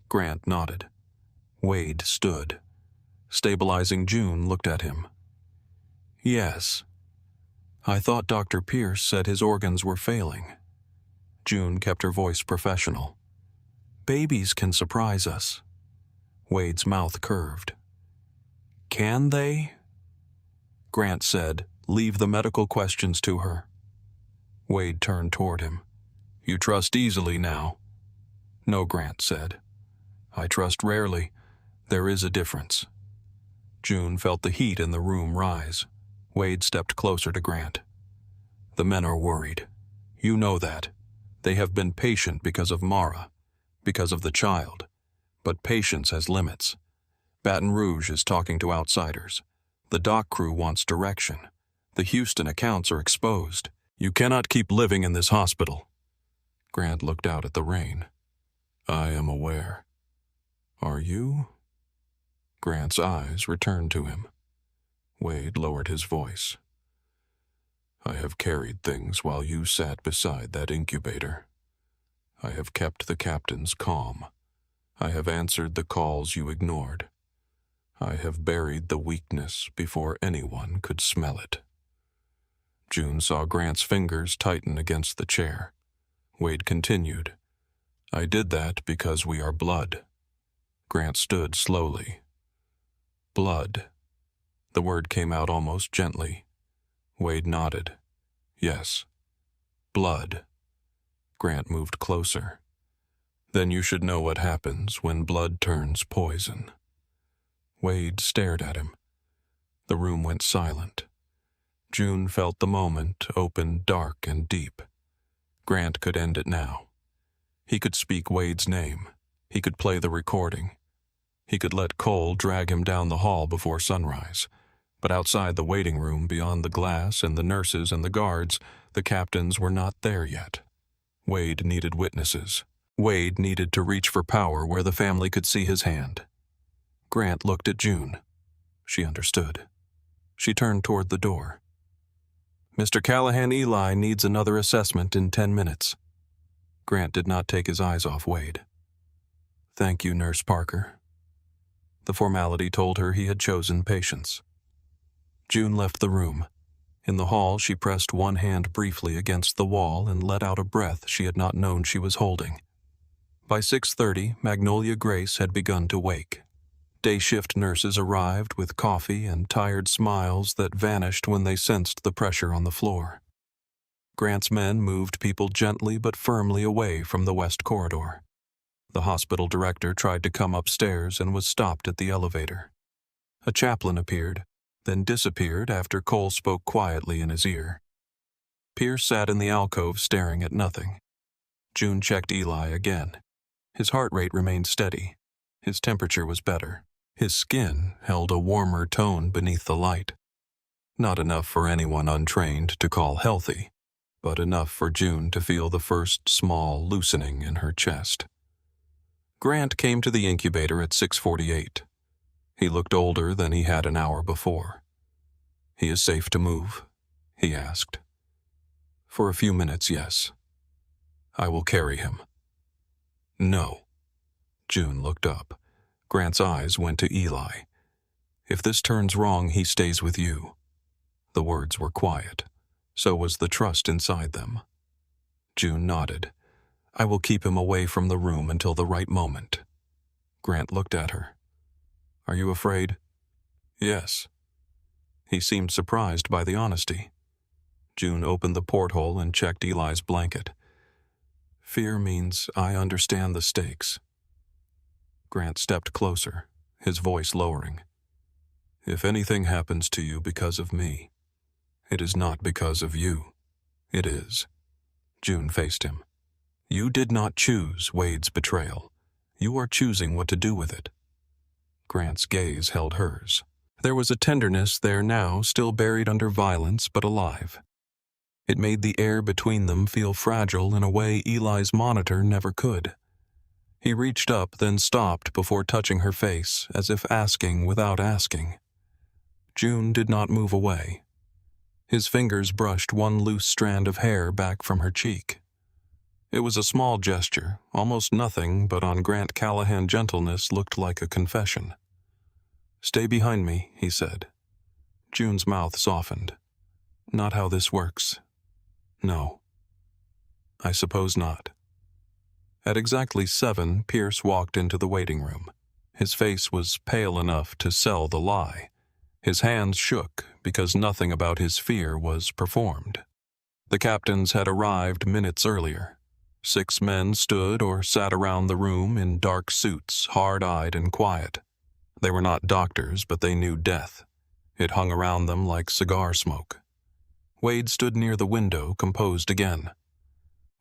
Grant nodded. Wade stood. Stabilizing June looked at him. Yes. I thought Dr. Pierce said his organs were failing. June kept her voice professional. Babies can surprise us. Wade's mouth curved. Can they? Grant said, leave the medical questions to her. Wade turned toward him. You trust easily now. No, Grant said. I trust rarely. There is a difference. June felt the heat in the room rise. Wade stepped closer to Grant. The men are worried. You know that. They have been patient because of Mara, because of the child. But patience has limits. Baton Rouge is talking to outsiders. The dock crew wants direction. The Houston accounts are exposed. You cannot keep living in this hospital. Grant looked out at the rain. I am aware. Are you? Grant's eyes returned to him. Wade lowered his voice. I have carried things while you sat beside that incubator. I have kept the captains calm. I have answered the calls you ignored. I have buried the weakness before anyone could smell it. June saw Grant's fingers tighten against the chair. Wade continued, I did that because we are blood. Grant stood slowly. Blood. The word came out almost gently. Wade nodded. Yes. Blood. Grant moved closer. Then you should know what happens when blood turns poison. Wade stared at him. The room went silent. June felt the moment open dark and deep. Grant could end it now. He could speak Wade's name. He could play the recording. He could let Cole drag him down the hall before sunrise. But outside the waiting room, beyond the glass and the nurses and the guards, the captains were not there yet. Wade needed witnesses. Wade needed to reach for power where the family could see his hand. Grant looked at June. She understood. She turned toward the door. Mr. Callahan Eli needs another assessment in 10 minutes. Grant did not take his eyes off Wade. Thank you, Nurse Parker. The formality told her he had chosen patience. June left the room. In the hall, she pressed one hand briefly against the wall and let out a breath she had not known she was holding. By 6:30, Magnolia Grace had begun to wake. Day shift nurses arrived with coffee and tired smiles that vanished when they sensed the pressure on the floor. Grant's men moved people gently but firmly away from the west corridor. The hospital director tried to come upstairs and was stopped at the elevator. A chaplain appeared, then disappeared after Cole spoke quietly in his ear. Pierce sat in the alcove staring at nothing. June checked Eli again. His heart rate remained steady. His temperature was better. His skin held a warmer tone beneath the light. Not enough for anyone untrained to call healthy, but enough for June to feel the first small loosening in her chest. Grant came to the incubator at 6:48. He looked older than he had an hour before. He is safe to move? He asked. For a few minutes, yes. I will carry him. No. June looked up. Grant's eyes went to Eli. If this turns wrong, he stays with you. The words were quiet. So was the trust inside them. June nodded. I will keep him away from the room until the right moment. Grant looked at her. Are you afraid? Yes. He seemed surprised by the honesty. June opened the porthole and checked Eli's blanket. Fear means I understand the stakes. Grant stepped closer, his voice lowering. If anything happens to you because of me, it is not because of you. It is. June faced him. You did not choose Wade's betrayal. You are choosing what to do with it. Grant's gaze held hers. There was a tenderness there now, still buried under violence, but alive. It made the air between them feel fragile in a way Eli's monitor never could. He reached up, then stopped before touching her face, as if asking without asking. June did not move away. His fingers brushed one loose strand of hair back from her cheek. It was a small gesture, almost nothing, but on Grant Callahan gentleness looked like a confession. Stay behind me, he said. June's mouth softened. Not how this works. No. I suppose not. At exactly 7, Pierce walked into the waiting room. His face was pale enough to sell the lie. His hands shook because nothing about his fear was performed. The captains had arrived minutes earlier. 6 men stood or sat around the room in dark suits, hard-eyed and quiet. They were not doctors, but they knew death. It hung around them like cigar smoke. Wade stood near the window, composed again.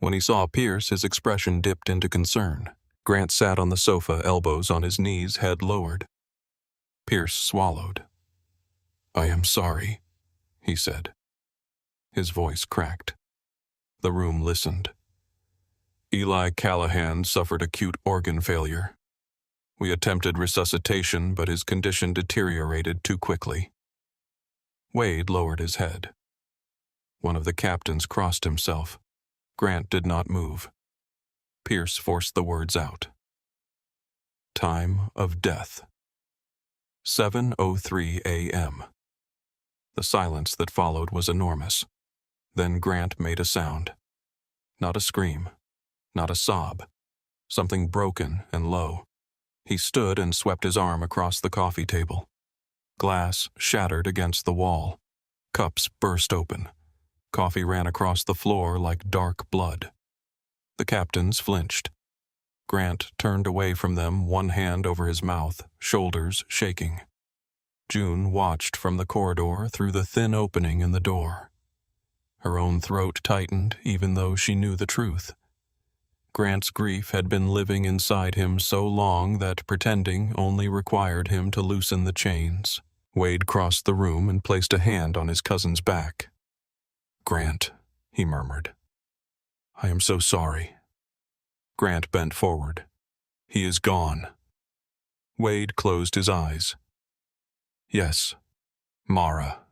When he saw Pierce, his expression dipped into concern. Grant sat on the sofa, elbows on his knees, head lowered. Pierce swallowed. I am sorry, he said. His voice cracked. The room listened. Eli Callahan suffered acute organ failure. We attempted resuscitation, but his condition deteriorated too quickly. Wade lowered his head. One of the captains crossed himself. Grant did not move. Pierce forced the words out. Time of death. 7:03 a.m. The silence that followed was enormous. Then Grant made a sound. Not a scream, not a sob. Something broken and low. He stood and swept his arm across the coffee table. Glass shattered against the wall. Cups burst open. Coffee ran across the floor like dark blood. The captains flinched. Grant turned away from them, one hand over his mouth, shoulders shaking. June watched from the corridor through the thin opening in the door. Her own throat tightened, even though she knew the truth. Grant's grief had been living inside him so long that pretending only required him to loosen the chains. Wade crossed the room and placed a hand on his cousin's back. "Grant," he murmured. "I am so sorry." Grant bent forward. "He is gone." Wade closed his eyes. "Yes, Mara,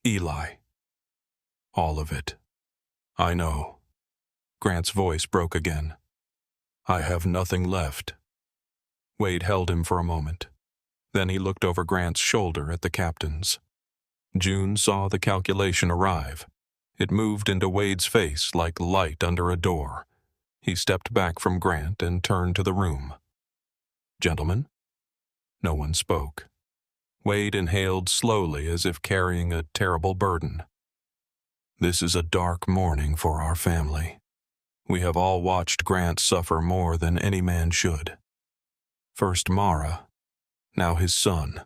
Eli. All of it. I know." Grant's voice broke again. "I have nothing left." Wade held him for a moment. Then he looked over Grant's shoulder at the captains. June saw the calculation arrive. It moved into Wade's face like light under a door. He stepped back from Grant and turned to the room. "Gentlemen?" No one spoke. Wade inhaled slowly as if carrying a terrible burden. "This is a dark morning for our family. We have all watched Grant suffer more than any man should. First Mara, now his son."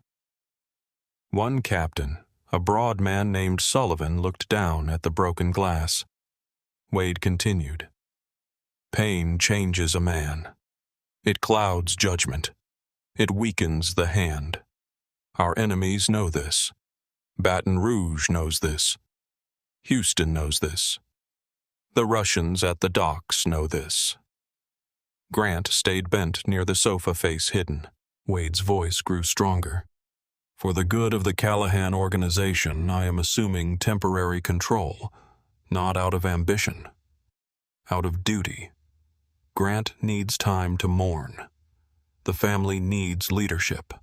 One captain, a broad man named Sullivan, looked down at the broken glass. Wade continued. "Pain changes a man. It clouds judgment. It weakens the hand. Our enemies know this. Baton Rouge knows this. Houston knows this. The Russians at the docks know this." Grant stayed bent near the sofa, face hidden. Wade's voice grew stronger. "For the good of the Callahan organization, I am assuming temporary control, not out of ambition. Out of duty. Grant needs time to mourn. The family needs leadership."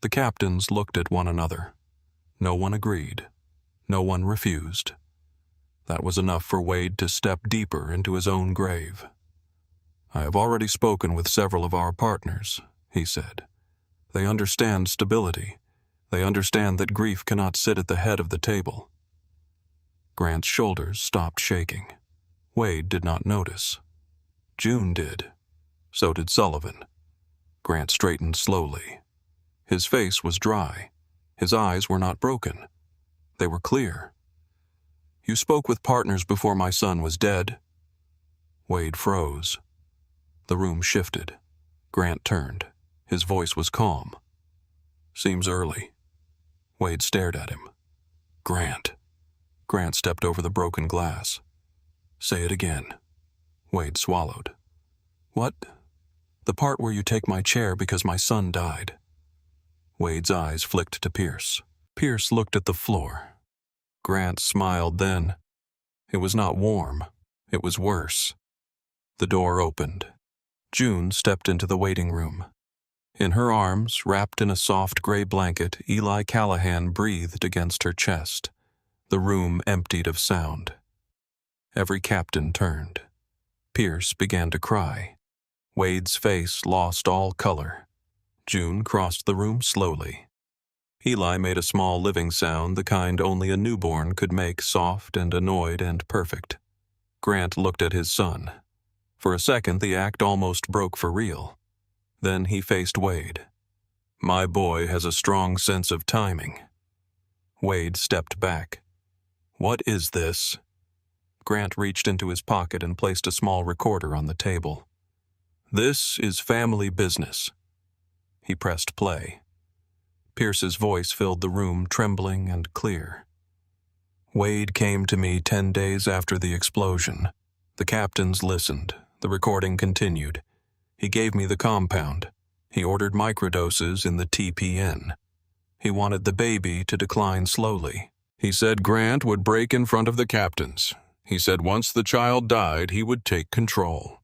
The captains looked at one another. No one agreed. No one refused. That was enough for Wade to step deeper into his own grave. "I have already spoken with several of our partners," he said. "They understand stability. They understand that grief cannot sit at the head of the table." Grant's shoulders stopped shaking. Wade did not notice. June did. So did Sullivan. Grant straightened slowly. His face was dry. His eyes were not broken. They were clear. "You spoke with partners before my son was dead?" Wade froze. The room shifted. Grant turned. His voice was calm. "Seems early." Wade stared at him. "Grant." Grant stepped over the broken glass. "Say it again." Wade swallowed. "What?" "The part where you take my chair because my son died." Wade's eyes flicked to Pierce. Pierce looked at the floor. Grant smiled then. It was not warm. It was worse. The door opened. June stepped into the waiting room. In her arms, wrapped in a soft gray blanket, Eli Callahan breathed against her chest. The room emptied of sound. Every captain turned. Pierce began to cry. Wade's face lost all color. June crossed the room slowly. Eli made a small living sound, the kind only a newborn could make, soft and annoyed and perfect. Grant looked at his son. For a second, the act almost broke for real. Then he faced Wade. "My boy has a strong sense of timing." Wade stepped back. "What is this?" Grant reached into his pocket and placed a small recorder on the table. "This is family business." He pressed play. Pierce's voice filled the room, trembling and clear. "Wade came to me 10 days after the explosion. The captains listened. The recording continued. He gave me the compound. He ordered microdoses in the TPN. He wanted the baby to decline slowly. He said Grant would break in front of the captains. He said once the child died, he would take control.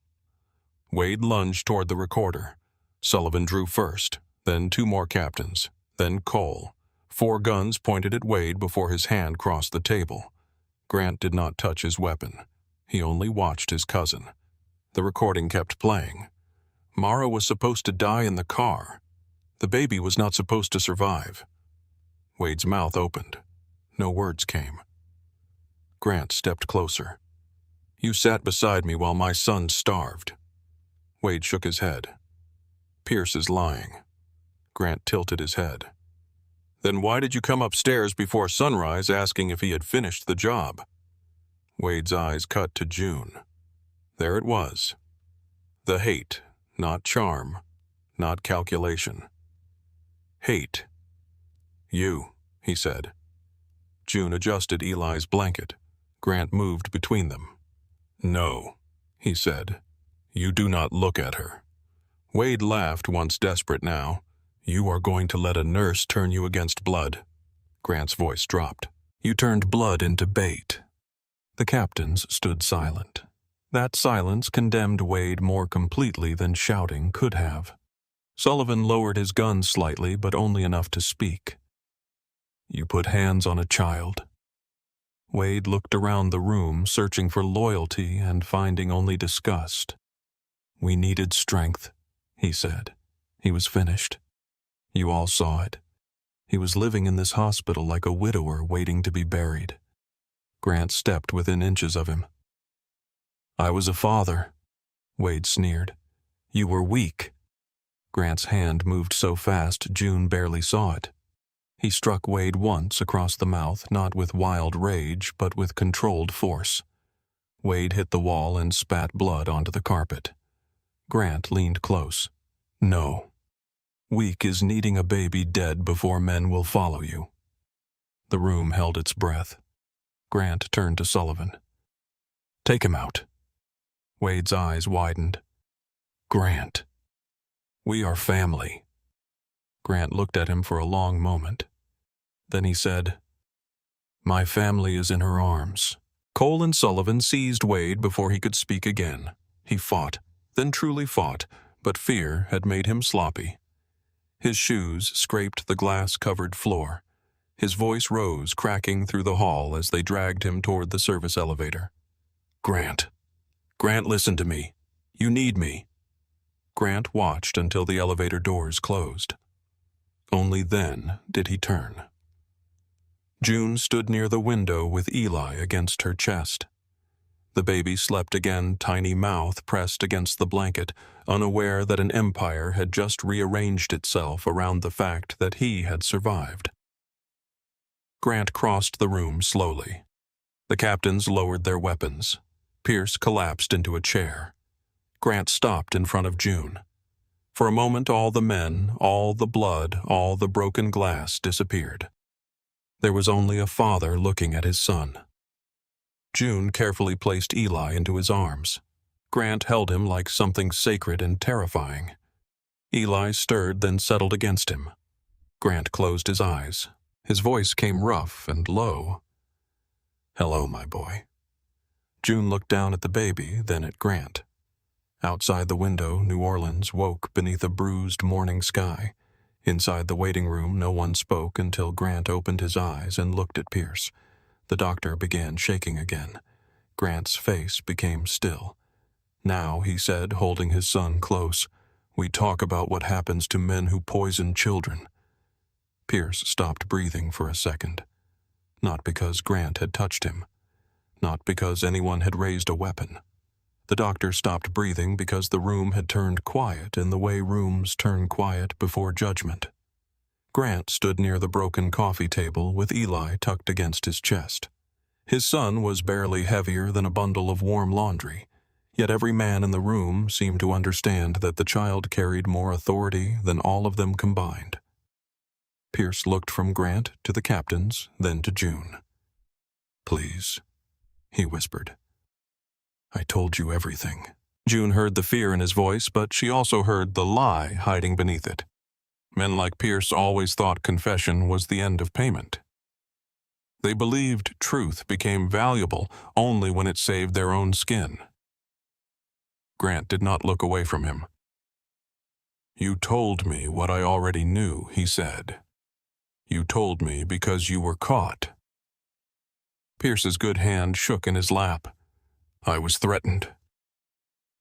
Wade lunged toward the recorder. Sullivan drew first, then 2 more captains, then Cole. 4 guns pointed at Wade before his hand crossed the table. Grant did not touch his weapon. He only watched his cousin. The recording kept playing. Mara was supposed to die in the car. The baby was not supposed to survive. Wade's mouth opened. No words came. Grant stepped closer. You sat beside me while my son starved. Wade shook his head. Pierce is lying. Grant tilted his head. Then why did you come upstairs before sunrise asking if he had finished the job? Wade's eyes cut to June. There it was. The hate, not charm, not calculation. Hate. You, he said. June adjusted Eli's blanket. Grant moved between them. No, he said. You do not look at her. Wade laughed, once desperate now. You are going to let a nurse turn you against blood. Grant's voice dropped. You turned blood into bait. The captains stood silent. That silence condemned Wade more completely than shouting could have. Sullivan lowered his gun slightly, but only enough to speak. You put hands on a child. Wade looked around the room, searching for loyalty and finding only disgust. We needed strength, he said. He was finished. You all saw it. He was living in this hospital like a widower waiting to be buried. Grant stepped within inches of him. I was a father, Wade sneered. You were weak. Grant's hand moved so fast June barely saw it. He struck Wade once across the mouth, not with wild rage, but with controlled force. Wade hit the wall and spat blood onto the carpet. Grant leaned close. No. Weak is needing a baby dead before men will follow you. The room held its breath. Grant turned to Sullivan. Take him out. Wade's eyes widened. Grant. We are family. Grant looked at him for a long moment. Then he said, My family is in her arms. Cole and Sullivan seized Wade before he could speak again. He fought, then truly fought, but fear had made him sloppy. His shoes scraped the glass-covered floor. His voice rose, cracking through the hall as they dragged him toward the service elevator. Grant. Grant, listen to me. You need me. Grant watched until the elevator doors closed. Only then did he turn. June stood near the window with Eli against her chest. The baby slept again, tiny mouth pressed against the blanket, unaware that an empire had just rearranged itself around the fact that he had survived. Grant crossed the room slowly. The captains lowered their weapons. Pierce collapsed into a chair. Grant stopped in front of June. For a moment all the men, all the blood, all the broken glass disappeared. There was only a father looking at his son. June carefully placed Eli into his arms. Grant held him like something sacred and terrifying. Eli stirred, then settled against him. Grant closed his eyes. His voice came rough and low. Hello, my boy. June looked down at the baby, then at Grant. Outside the window, New Orleans woke beneath a bruised morning sky. Inside the waiting room, no one spoke until Grant opened his eyes and looked at Pierce. The doctor began shaking again. Grant's face became still. Now, he said, holding his son close, we talk about what happens to men who poison children. Pierce stopped breathing for a second. Not because Grant had touched him. Not because anyone had raised a weapon. The doctor stopped breathing because the room had turned quiet in the way rooms turn quiet before judgment. Grant stood near the broken coffee table with Eli tucked against his chest. His son was barely heavier than a bundle of warm laundry, yet every man in the room seemed to understand that the child carried more authority than all of them combined. Pierce looked from Grant to the captains, then to June. Please, he whispered. I told you everything. June heard the fear in his voice, but she also heard the lie hiding beneath it. Men like Pierce always thought confession was the end of payment. They believed truth became valuable only when it saved their own skin. Grant did not look away from him. "You told me what I already knew," he said. "You told me because you were caught." Pierce's good hand shook in his lap. "I was threatened."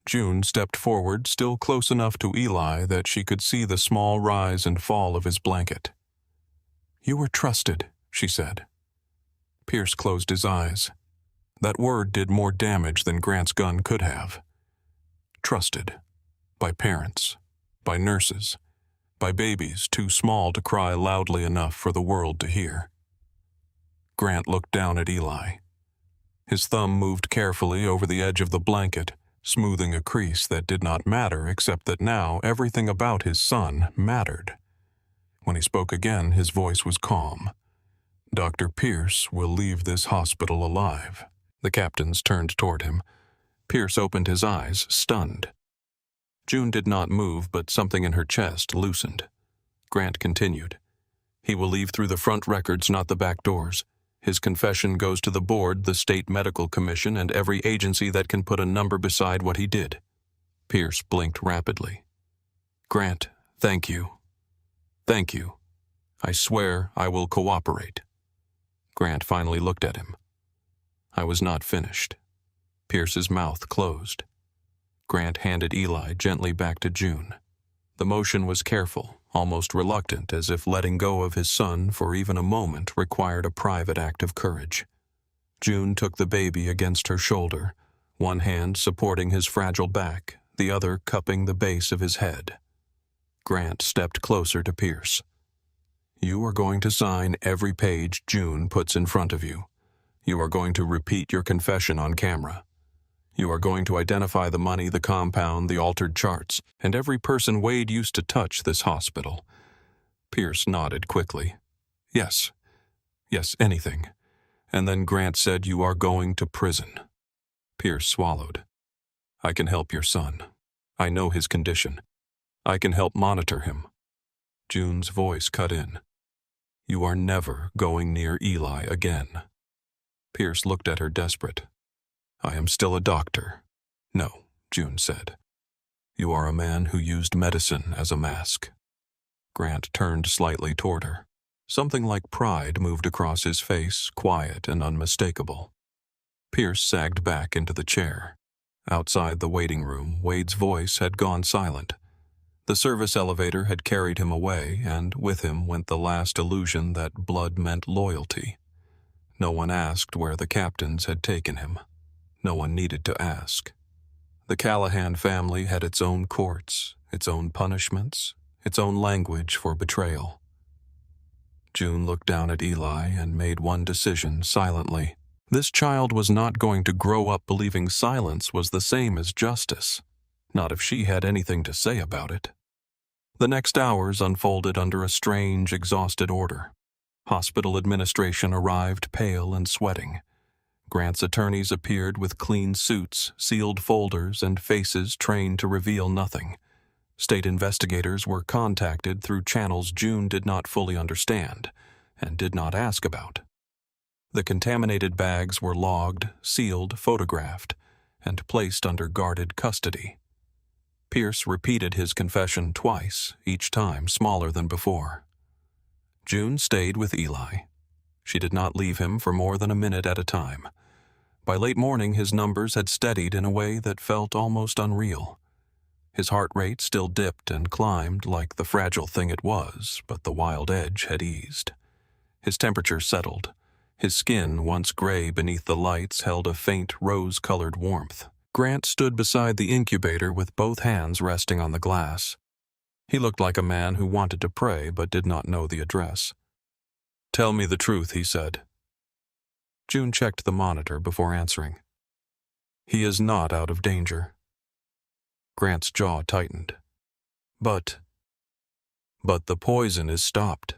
June stepped forward, still close enough to Eli that she could see the small rise and fall of his blanket. "You were trusted," she said. Pierce closed his eyes. That word did more damage than Grant's gun could have. Trusted. By parents. By nurses. By babies too small to cry loudly enough for the world to hear. Grant looked down at Eli. His thumb moved carefully over the edge of the blanket, smoothing a crease that did not matter except that now everything about his son mattered. When he spoke again, his voice was calm. "Dr. Pierce will leave this hospital alive." The captains turned toward him. Pierce opened his eyes, stunned. June did not move, but something in her chest loosened. Grant continued. "He will leave through the front records, not the back doors. His confession goes to the board, the State Medical Commission, and every agency that can put a number beside what he did." Pierce blinked rapidly. "Grant, thank you. Thank you. I swear I will cooperate." Grant finally looked at him. "I was not finished." Pierce's mouth closed. Grant handed Eli gently back to June. The motion was careful, almost reluctant, as if letting go of his son for even a moment required a private act of courage. June took the baby against her shoulder, one hand supporting his fragile back, the other cupping the base of his head. Grant stepped closer to Pierce. "You are going to sign every page June puts in front of you. You are going to repeat your confession on camera. You are going to identify the money, the compound, the altered charts, and every person Wade used to touch this hospital." Pierce nodded quickly. Yes, anything." And then Grant said, "You are going to prison." Pierce swallowed. "I can help your son. I know his condition. I can help monitor him." June's voice cut in. "You are never going near Eli again." Pierce looked at her desperate. "I am still a doctor." "No," June said. "You are a man who used medicine as a mask." Grant turned slightly toward her. Something like pride moved across his face, quiet and unmistakable. Pierce sagged back into the chair. Outside the waiting room, Wade's voice had gone silent. The service elevator had carried him away, and with him went the last illusion that blood meant loyalty. No one asked where the captains had taken him. No one needed to ask. The Callahan family had its own courts, its own punishments, its own language for betrayal. June looked down at Eli and made one decision silently. This child was not going to grow up believing silence was the same as justice, not if she had anything to say about it. The next hours unfolded under a strange, exhausted order. Hospital administration arrived pale and sweating. Grant's attorneys appeared with clean suits, sealed folders, and faces trained to reveal nothing. State investigators were contacted through channels June did not fully understand and did not ask about. The contaminated bags were logged, sealed, photographed, and placed under guarded custody. Pierce repeated his confession twice, each time smaller than before. June stayed with Eli. She did not leave him for more than a minute at a time. By late morning, his numbers had steadied in a way that felt almost unreal. His heart rate still dipped and climbed like the fragile thing it was, but the wild edge had eased. His temperature settled. His skin, once gray beneath the lights, held a faint rose-colored warmth. Grant stood beside the incubator with both hands resting on the glass. He looked like a man who wanted to pray but did not know the address. "Tell me the truth," he said. June checked the monitor before answering. "He is not out of danger." Grant's jaw tightened. But the poison is stopped.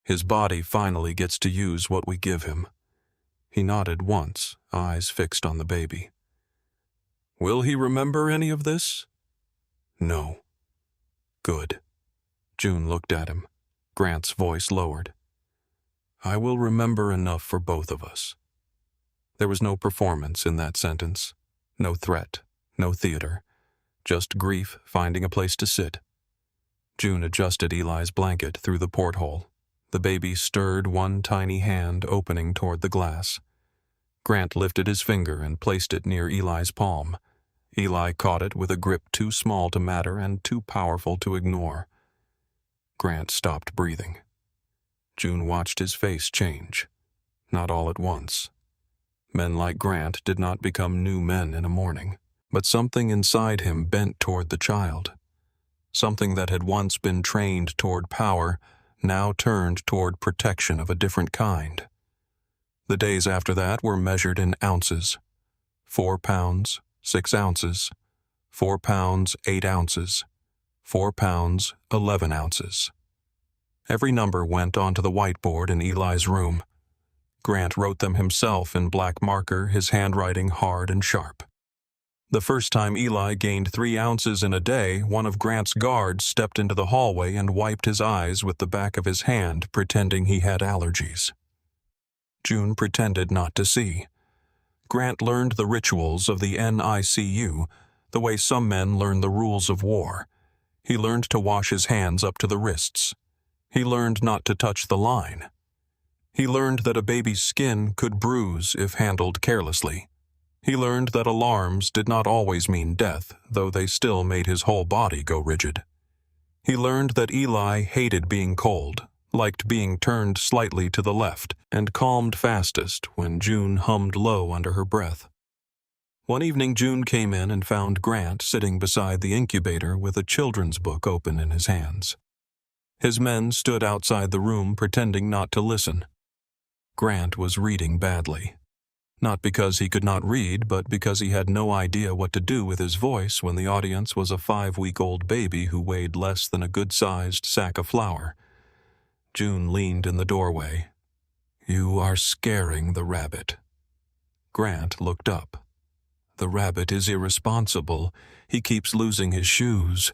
His body finally gets to use what we give him." He nodded once, eyes fixed on the baby. "Will he remember any of this?" "No." "Good." June looked at him. Grant's voice lowered. I will remember enough for both of us. There was no performance in that sentence, no threat, no theater, just grief finding a place to sit. June adjusted Eli's blanket through the porthole. The baby stirred one tiny hand opening toward the glass. Grant lifted his finger and placed it near Eli's palm. Eli caught it with a grip too small to matter and too powerful to ignore. Grant stopped breathing. June watched his face change, not all at once. Men like Grant did not become new men in a morning, but something inside him bent toward the child. Something that had once been trained toward power now turned toward protection of a different kind. The days after that were measured in ounces. 4 pounds, 6 ounces, 4 pounds, 8 ounces, 4 pounds, 11 ounces. Every number went onto the whiteboard in Eli's room. Grant wrote them himself in black marker, his handwriting hard and sharp. The first time Eli gained 3 ounces in a day, one of Grant's guards stepped into the hallway and wiped his eyes with the back of his hand, pretending he had allergies. June pretended not to see. Grant learned the rituals of the NICU, the way some men learn the rules of war. He learned to wash his hands up to the wrists. He learned not to touch the line. He learned that a baby's skin could bruise if handled carelessly. He learned that alarms did not always mean death, though they still made his whole body go rigid. He learned that Eli hated being cold, liked being turned slightly to the left, and calmed fastest when June hummed low under her breath. One evening June came in and found Grant sitting beside the incubator with a children's book open in his hands. His men stood outside the room pretending not to listen. Grant was reading badly. Not because he could not read, but because he had no idea what to do with his voice when the audience was a 5-week-old baby who weighed less than a good-sized sack of flour. June leaned in the doorway. You are scaring the rabbit. Grant looked up. The rabbit is irresponsible. He keeps losing his shoes.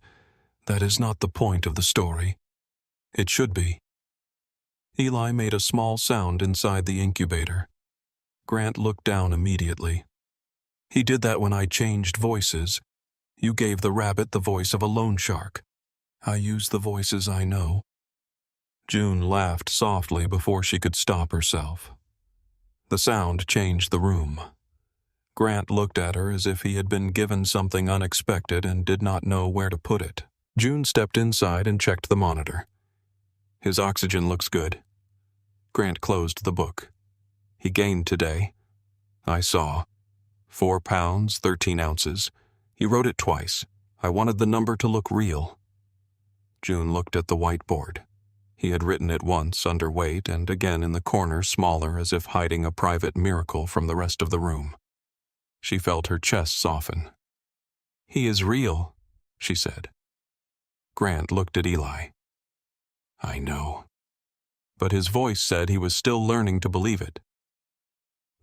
That is not the point of the story. It should be. Eli made a small sound inside the incubator. Grant looked down immediately. He did that when I changed voices. You gave the rabbit the voice of a loan shark. I use the voices I know. June laughed softly before she could stop herself. The sound changed the room. Grant looked at her as if he had been given something unexpected and did not know where to put it. June stepped inside and checked the monitor. His oxygen looks good. Grant closed the book. He gained today. I saw. 4 pounds, 13 ounces. He wrote it twice. I wanted the number to look real. June looked at the whiteboard. He had written it once underweight and again in the corner smaller as if hiding a private miracle from the rest of the room. She felt her chest soften. He is real, she said. Grant looked at Eli. I know. But his voice said he was still learning to believe it.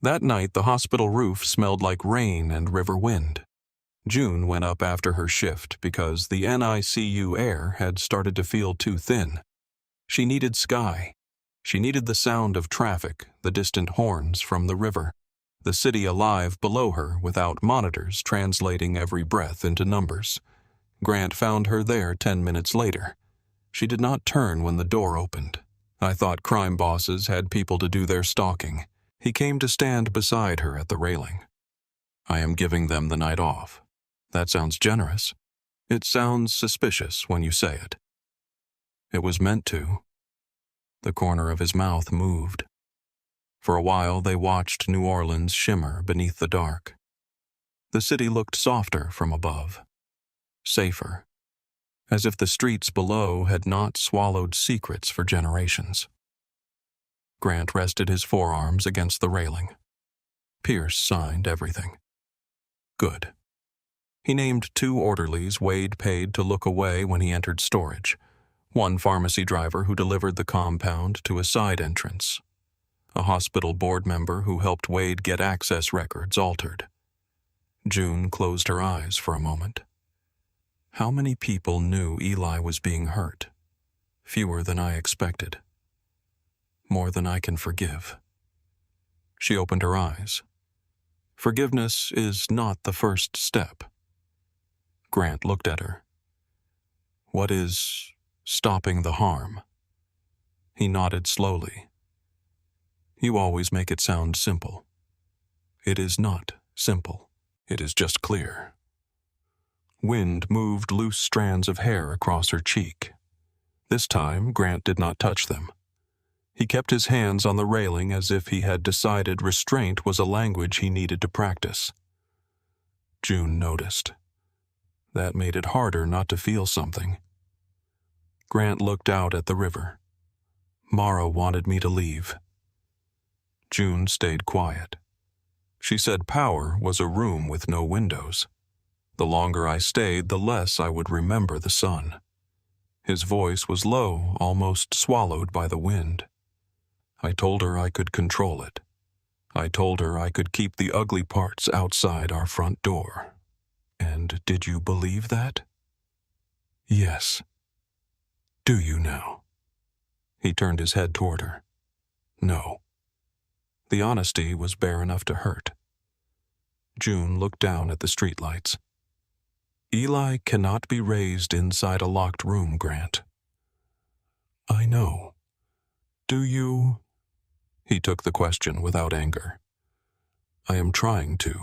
That night, the hospital roof smelled like rain and river wind. June went up after her shift because the NICU air had started to feel too thin. She needed sky. She needed the sound of traffic, the distant horns from the river, the city alive below her without monitors translating every breath into numbers. Grant found her there 10 minutes later. She did not turn when the door opened. I thought crime bosses had people to do their stalking. He came to stand beside her at the railing. I am giving them the night off. That sounds generous. It sounds suspicious when you say it. It was meant to. The corner of his mouth moved. For a while they watched New Orleans shimmer beneath the dark. The city looked softer from above. Safer. As if the streets below had not swallowed secrets for generations. Grant rested his forearms against the railing. Pierce signed everything. Good. He named 2 orderlies Wade paid to look away when he entered storage, one pharmacy driver who delivered the compound to a side entrance, a hospital board member who helped Wade get access records altered. June closed her eyes for a moment. How many people knew Eli was being hurt? Fewer than I expected. More than I can forgive. She opened her eyes. Forgiveness is not the first step. Grant looked at her. What is stopping the harm? He nodded slowly. You always make it sound simple. It is not simple. It is just clear. Wind moved loose strands of hair across her cheek. This time, Grant did not touch them. He kept his hands on the railing as if he had decided restraint was a language he needed to practice. June noticed. That made it harder not to feel something. Grant looked out at the river. Mara wanted me to leave. June stayed quiet. She said power was a room with no windows. The longer I stayed, the less I would remember the sun. His voice was low, almost swallowed by the wind. I told her I could control it. I told her I could keep the ugly parts outside our front door. And did you believe that? Yes. Do you now? He turned his head toward her. No. The honesty was bare enough to hurt. June looked down at the streetlights. Eli cannot be raised inside a locked room, Grant. I know. Do you? He took the question without anger. I am trying to.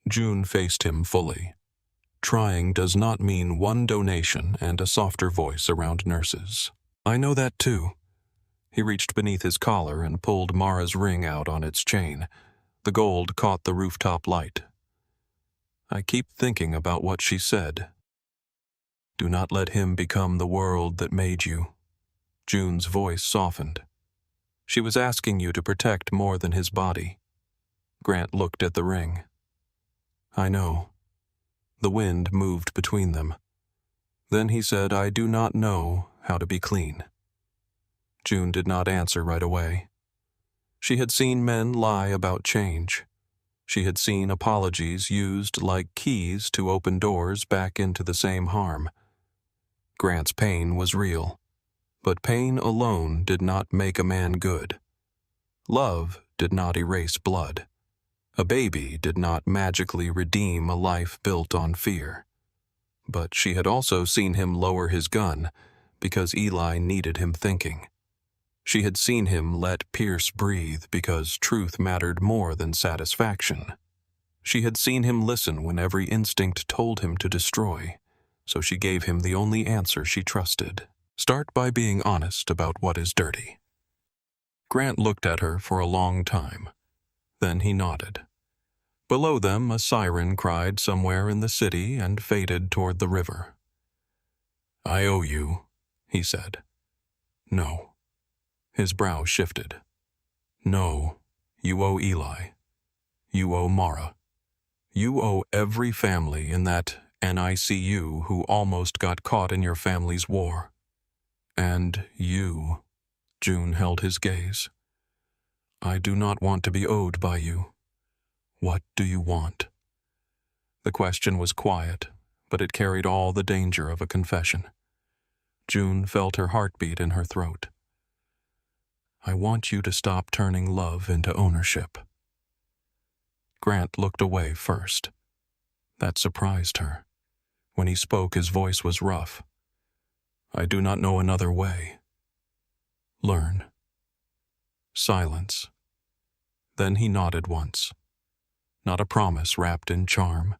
June faced him fully. Trying does not mean one donation and a softer voice around nurses. I know that too. He reached beneath his collar and pulled Mara's ring out on its chain. The gold caught the rooftop light. I keep thinking about what she said. Do not let him become the world that made you. June's voice softened. She was asking you to protect more than his body. Grant looked at the ring. I know. The wind moved between them. Then he said, I do not know how to be clean. June did not answer right away. She had seen men lie about change. She had seen apologies used like keys to open doors back into the same harm. Grant's pain was real, but pain alone did not make a man good. Love did not erase blood. A baby did not magically redeem a life built on fear. But she had also seen him lower his gun because Eli needed him thinking. She had seen him let Pierce breathe because truth mattered more than satisfaction. She had seen him listen when every instinct told him to destroy, so she gave him the only answer she trusted. Start by being honest about what is dirty. Grant looked at her for a long time. Then he nodded. Below them, a siren cried somewhere in the city and faded toward the river. I owe you, he said. No. His brow shifted. No, you owe Eli. You owe Mara. You owe every family in that NICU who almost got caught in your family's war. And you, June held his gaze. I do not want to be owed by you. What do you want? The question was quiet, but it carried all the danger of a confession. June felt her heartbeat in her throat. I want you to stop turning love into ownership. Grant looked away first. That surprised her. When he spoke, his voice was rough. I do not know another way. Learn. Silence. Then he nodded once. Not a promise wrapped in charm.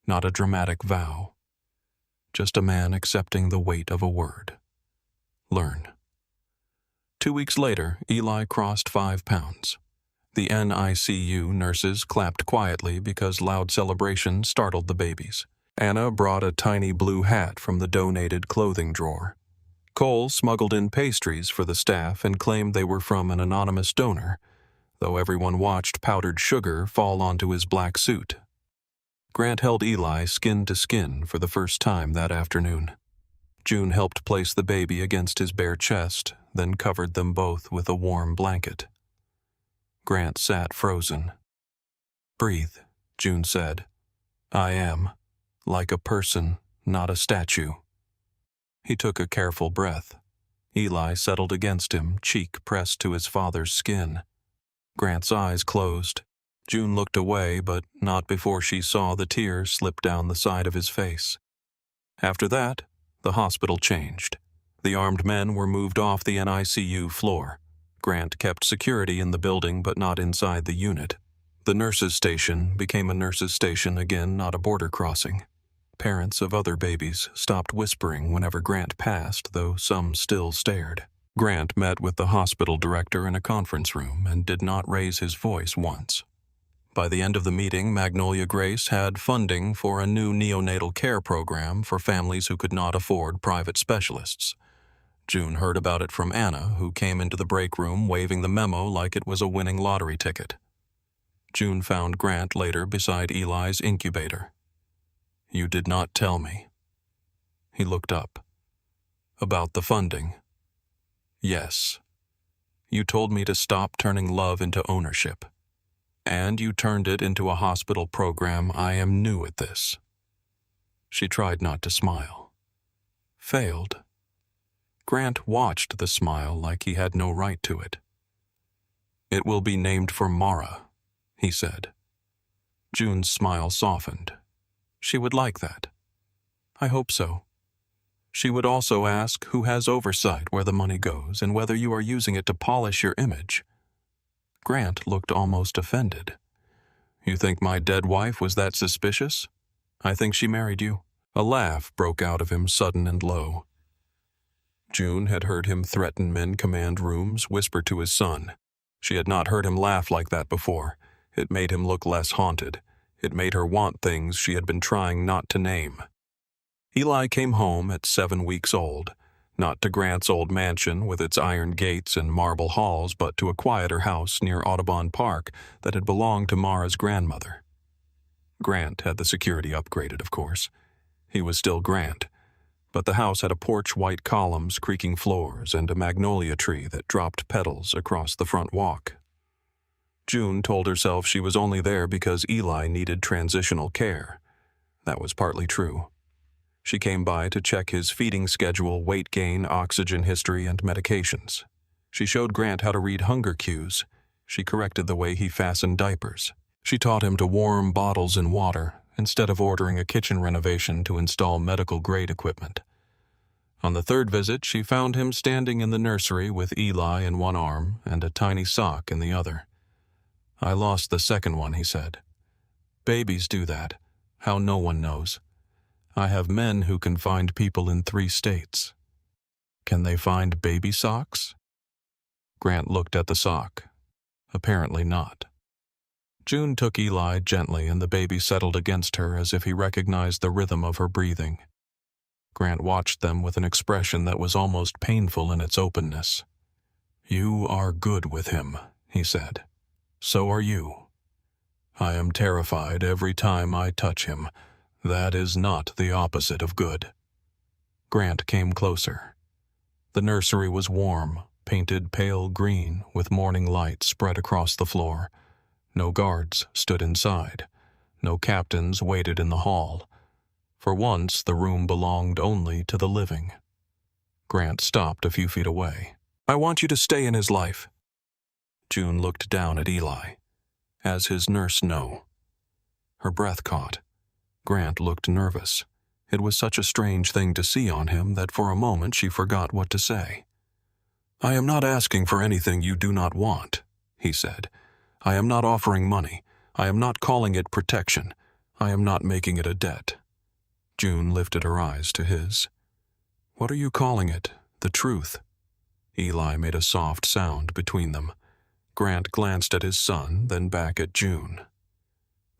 Not a dramatic vow. Just a man accepting the weight of a word. Learn. 2 weeks later, Eli crossed 5 pounds. The NICU nurses clapped quietly because loud celebration startled the babies. Anna brought a tiny blue hat from the donated clothing drawer. Cole smuggled in pastries for the staff and claimed they were from an anonymous donor, though everyone watched powdered sugar fall onto his black suit. Grant held Eli skin to skin for the first time that afternoon. June helped place the baby against his bare chest, then covered them both with a warm blanket. Grant sat frozen. Breathe, June said. I am, like a person, not a statue. He took a careful breath. Eli settled against him, cheek pressed to his father's skin. Grant's eyes closed. June looked away, but not before she saw the tears slip down the side of his face. After that, the hospital changed. The armed men were moved off the NICU floor. Grant kept security in the building, but not inside the unit. The nurses' station became a nurses' station again, not a border crossing. Parents of other babies stopped whispering whenever Grant passed, though some still stared. Grant met with the hospital director in a conference room and did not raise his voice once. By the end of the meeting, Magnolia Grace had funding for a new neonatal care program for families who could not afford private specialists. June heard about it from Anna, who came into the break room waving the memo like it was a winning lottery ticket. June found Grant later beside Eli's incubator. "You did not tell me." He looked up. "About the funding?" "Yes. You told me to stop turning love into ownership. And you turned it into a hospital program. I am new at this." She tried not to smile. Failed. Grant watched the smile like he had no right to it. "It will be named for Mara," he said. June's smile softened. She would like that. "I hope so." She would also ask who has oversight where the money goes and whether you are using it to polish your image. Grant looked almost offended. "You think my dead wife was that suspicious? I think she married you." A laugh broke out of him, sudden and low. June had heard him threaten men command rooms, whisper to his son. She had not heard him laugh like that before. It made him look less haunted. It made her want things she had been trying not to name. Eli came home at 7 weeks old, not to Grant's old mansion with its iron gates and marble halls, but to a quieter house near Audubon Park that had belonged to Mara's grandmother. Grant had the security upgraded, of course. He was still Grant, but the house had a porch, white columns, creaking floors, and a magnolia tree that dropped petals across the front walk. June told herself she was only there because Eli needed transitional care. That was partly true. She came by to check his feeding schedule, weight gain, oxygen history, and medications. She showed Grant how to read hunger cues. She corrected the way he fastened diapers. She taught him to warm bottles in water instead of ordering a kitchen renovation to install medical-grade equipment. On the third visit, she found him standing in the nursery with Eli in one arm and a tiny sock in the other. "I lost the second one," he said. "Babies do that. How no one knows. I have men who can find people in 3 states. Can they find baby socks?" Grant looked at the sock. Apparently not. June took Eli gently, and the baby settled against her as if he recognized the rhythm of her breathing. Grant watched them with an expression that was almost painful in its openness. "You are good with him," he said. "So are you. I am terrified every time I touch him. That is not the opposite of good." Grant came closer. The nursery was warm, painted pale green, with morning light spread across the floor. No guards stood inside. No captains waited in the hall. For once, the room belonged only to the living. Grant stopped a few feet away. "I want you to stay in his life." June looked down at Eli. "As his nurse, no." Her breath caught. Grant looked nervous. It was such a strange thing to see on him that for a moment she forgot what to say. "I am not asking for anything you do not want," he said. "I am not offering money. I am not calling it protection. I am not making it a debt." June lifted her eyes to his. "What are you calling it? The truth?" Eli made a soft sound between them. Grant glanced at his son, then back at June.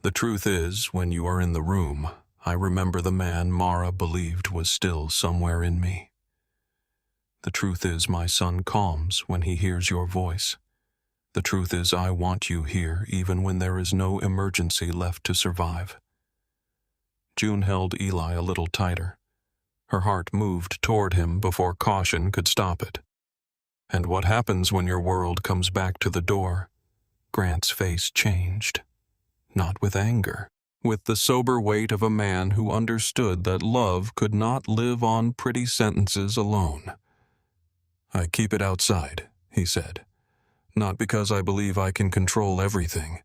"The truth is, when you are in the room, I remember the man Mara believed was still somewhere in me. The truth is, my son calms when he hears your voice. The truth is, I want you here even when there is no emergency left to survive." June held Eli a little tighter. Her heart moved toward him before caution could stop it. "And what happens when your world comes back to the door?" Grant's face changed. Not with anger, with the sober weight of a man who understood that love could not live on pretty sentences alone. I keep it outside, he said. Not because I believe I can control everything,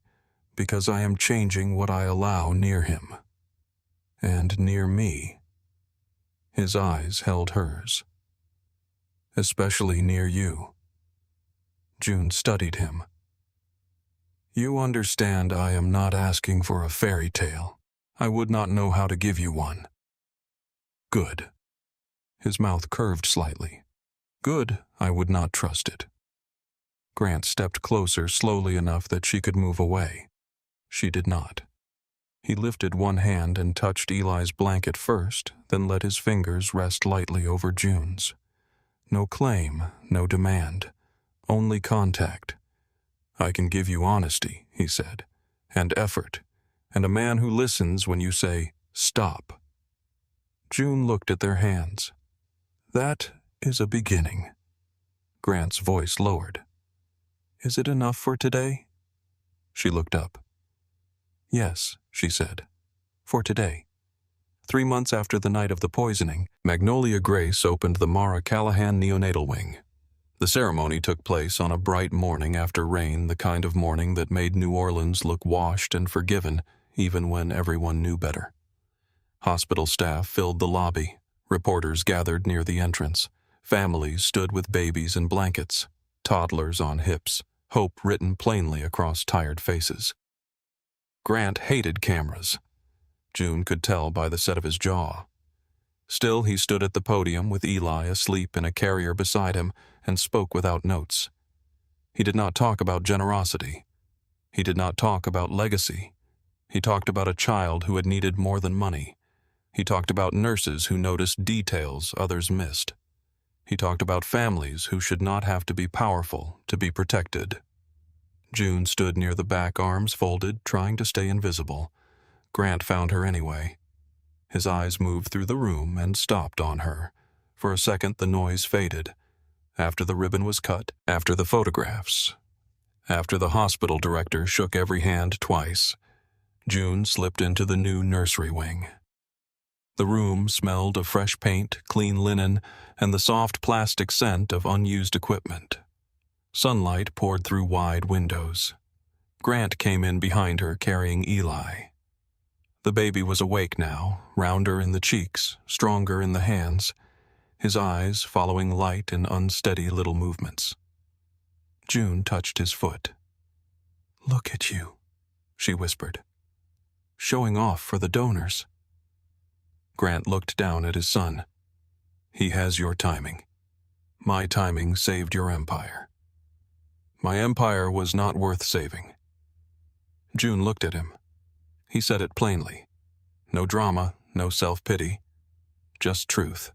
because I am changing what I allow near him. And near me. His eyes held hers. Especially near you. June studied him. You understand I am not asking for a fairy tale. I would not know how to give you one. Good. His mouth curved slightly. Good, I would not trust it. Grant stepped closer slowly enough that she could move away. She did not. He lifted one hand and touched Eli's blanket first, then let his fingers rest lightly over June's. No claim, no demand, only contact. I can give you honesty, he said, and effort, and a man who listens when you say, stop. June looked at their hands. That is a beginning. Grant's voice lowered. Is it enough for today? She looked up. Yes, she said, for today. 3 months after the night of the poisoning, Magnolia Grace opened the Mara Callahan neonatal wing. The ceremony took place on a bright morning after rain, the kind of morning that made New Orleans look washed and forgiven, even when everyone knew better. Hospital staff filled the lobby. Reporters gathered near the entrance. Families stood with babies in blankets, toddlers on hips, hope written plainly across tired faces. Grant hated cameras. June could tell by the set of his jaw. Still, he stood at the podium with Eli asleep in a carrier beside him and spoke without notes. He did not talk about generosity. He did not talk about legacy. He talked about a child who had needed more than money. He talked about nurses who noticed details others missed. He talked about families who should not have to be powerful to be protected. June stood near the back, arms folded, trying to stay invisible. Grant found her anyway. His eyes moved through the room and stopped on her. For a second the noise faded. After the ribbon was cut, after the photographs, after the hospital director shook every hand twice, June slipped into the new nursery wing. The room smelled of fresh paint, clean linen, and the soft plastic scent of unused equipment. Sunlight poured through wide windows. Grant came in behind her carrying Eli. The baby was awake now, rounder in the cheeks, stronger in the hands, his eyes following light in unsteady little movements. June touched his foot. Look at you, she whispered. Showing off for the donors. Grant looked down at his son. He has your timing. My timing saved your empire. My empire was not worth saving. June looked at him. He said it plainly. No drama, no self-pity, just truth.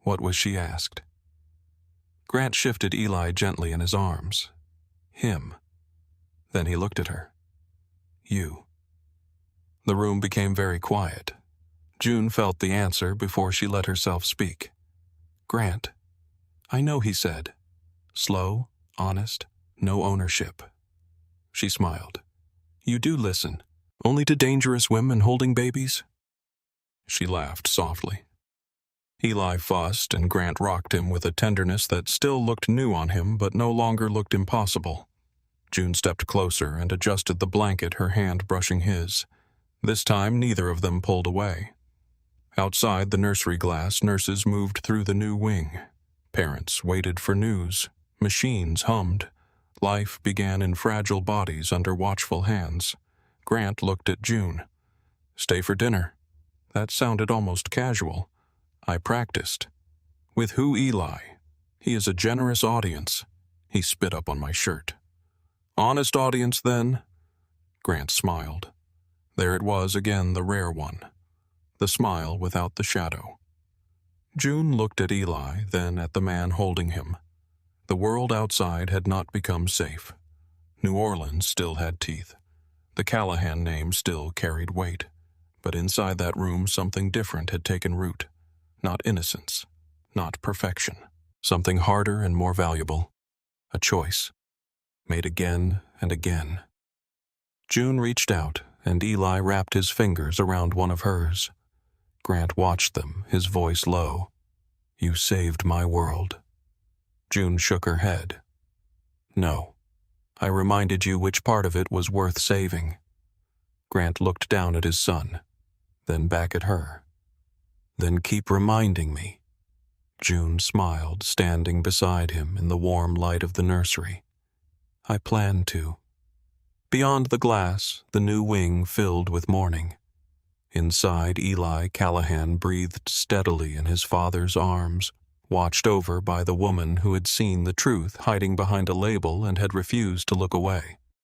What was she asked? Grant shifted Eli gently in his arms. Him. Then he looked at her. You. The room became very quiet. June felt the answer before she let herself speak. Grant. I know, he said. Slow, honest, no ownership. She smiled. You do listen. Only to dangerous women holding babies? She laughed softly. Eli fussed, and Grant rocked him with a tenderness that still looked new on him but no longer looked impossible. June stepped closer and adjusted the blanket, her hand brushing his. This time neither of them pulled away. Outside the nursery glass, nurses moved through the new wing. Parents waited for news. Machines hummed. Life began in fragile bodies under watchful hands. Grant looked at June. Stay for dinner. That sounded almost casual. I practiced. With who, Eli? He is a generous audience. He spit up on my shirt. Honest audience, then? Grant smiled. There it was again, the rare one. The smile without the shadow. June looked at Eli, then at the man holding him. The world outside had not become safe. New Orleans still had teeth. The Callahan name still carried weight. But inside that room something different had taken root. Not innocence, not perfection. Something harder and more valuable. A choice. Made again and again. June reached out, and Eli wrapped his fingers around one of hers. Grant watched them, his voice low. You saved my world. June shook her head. No. I reminded you which part of it was worth saving. Grant looked down at his son, then back at her. Then keep reminding me. June smiled, standing beside him in the warm light of the nursery. I plan to. Beyond the glass, the new wing filled with morning. Inside, Eli Callahan breathed steadily in his father's arms, watched over by the woman who had seen the truth hiding behind a label and had refused to look away.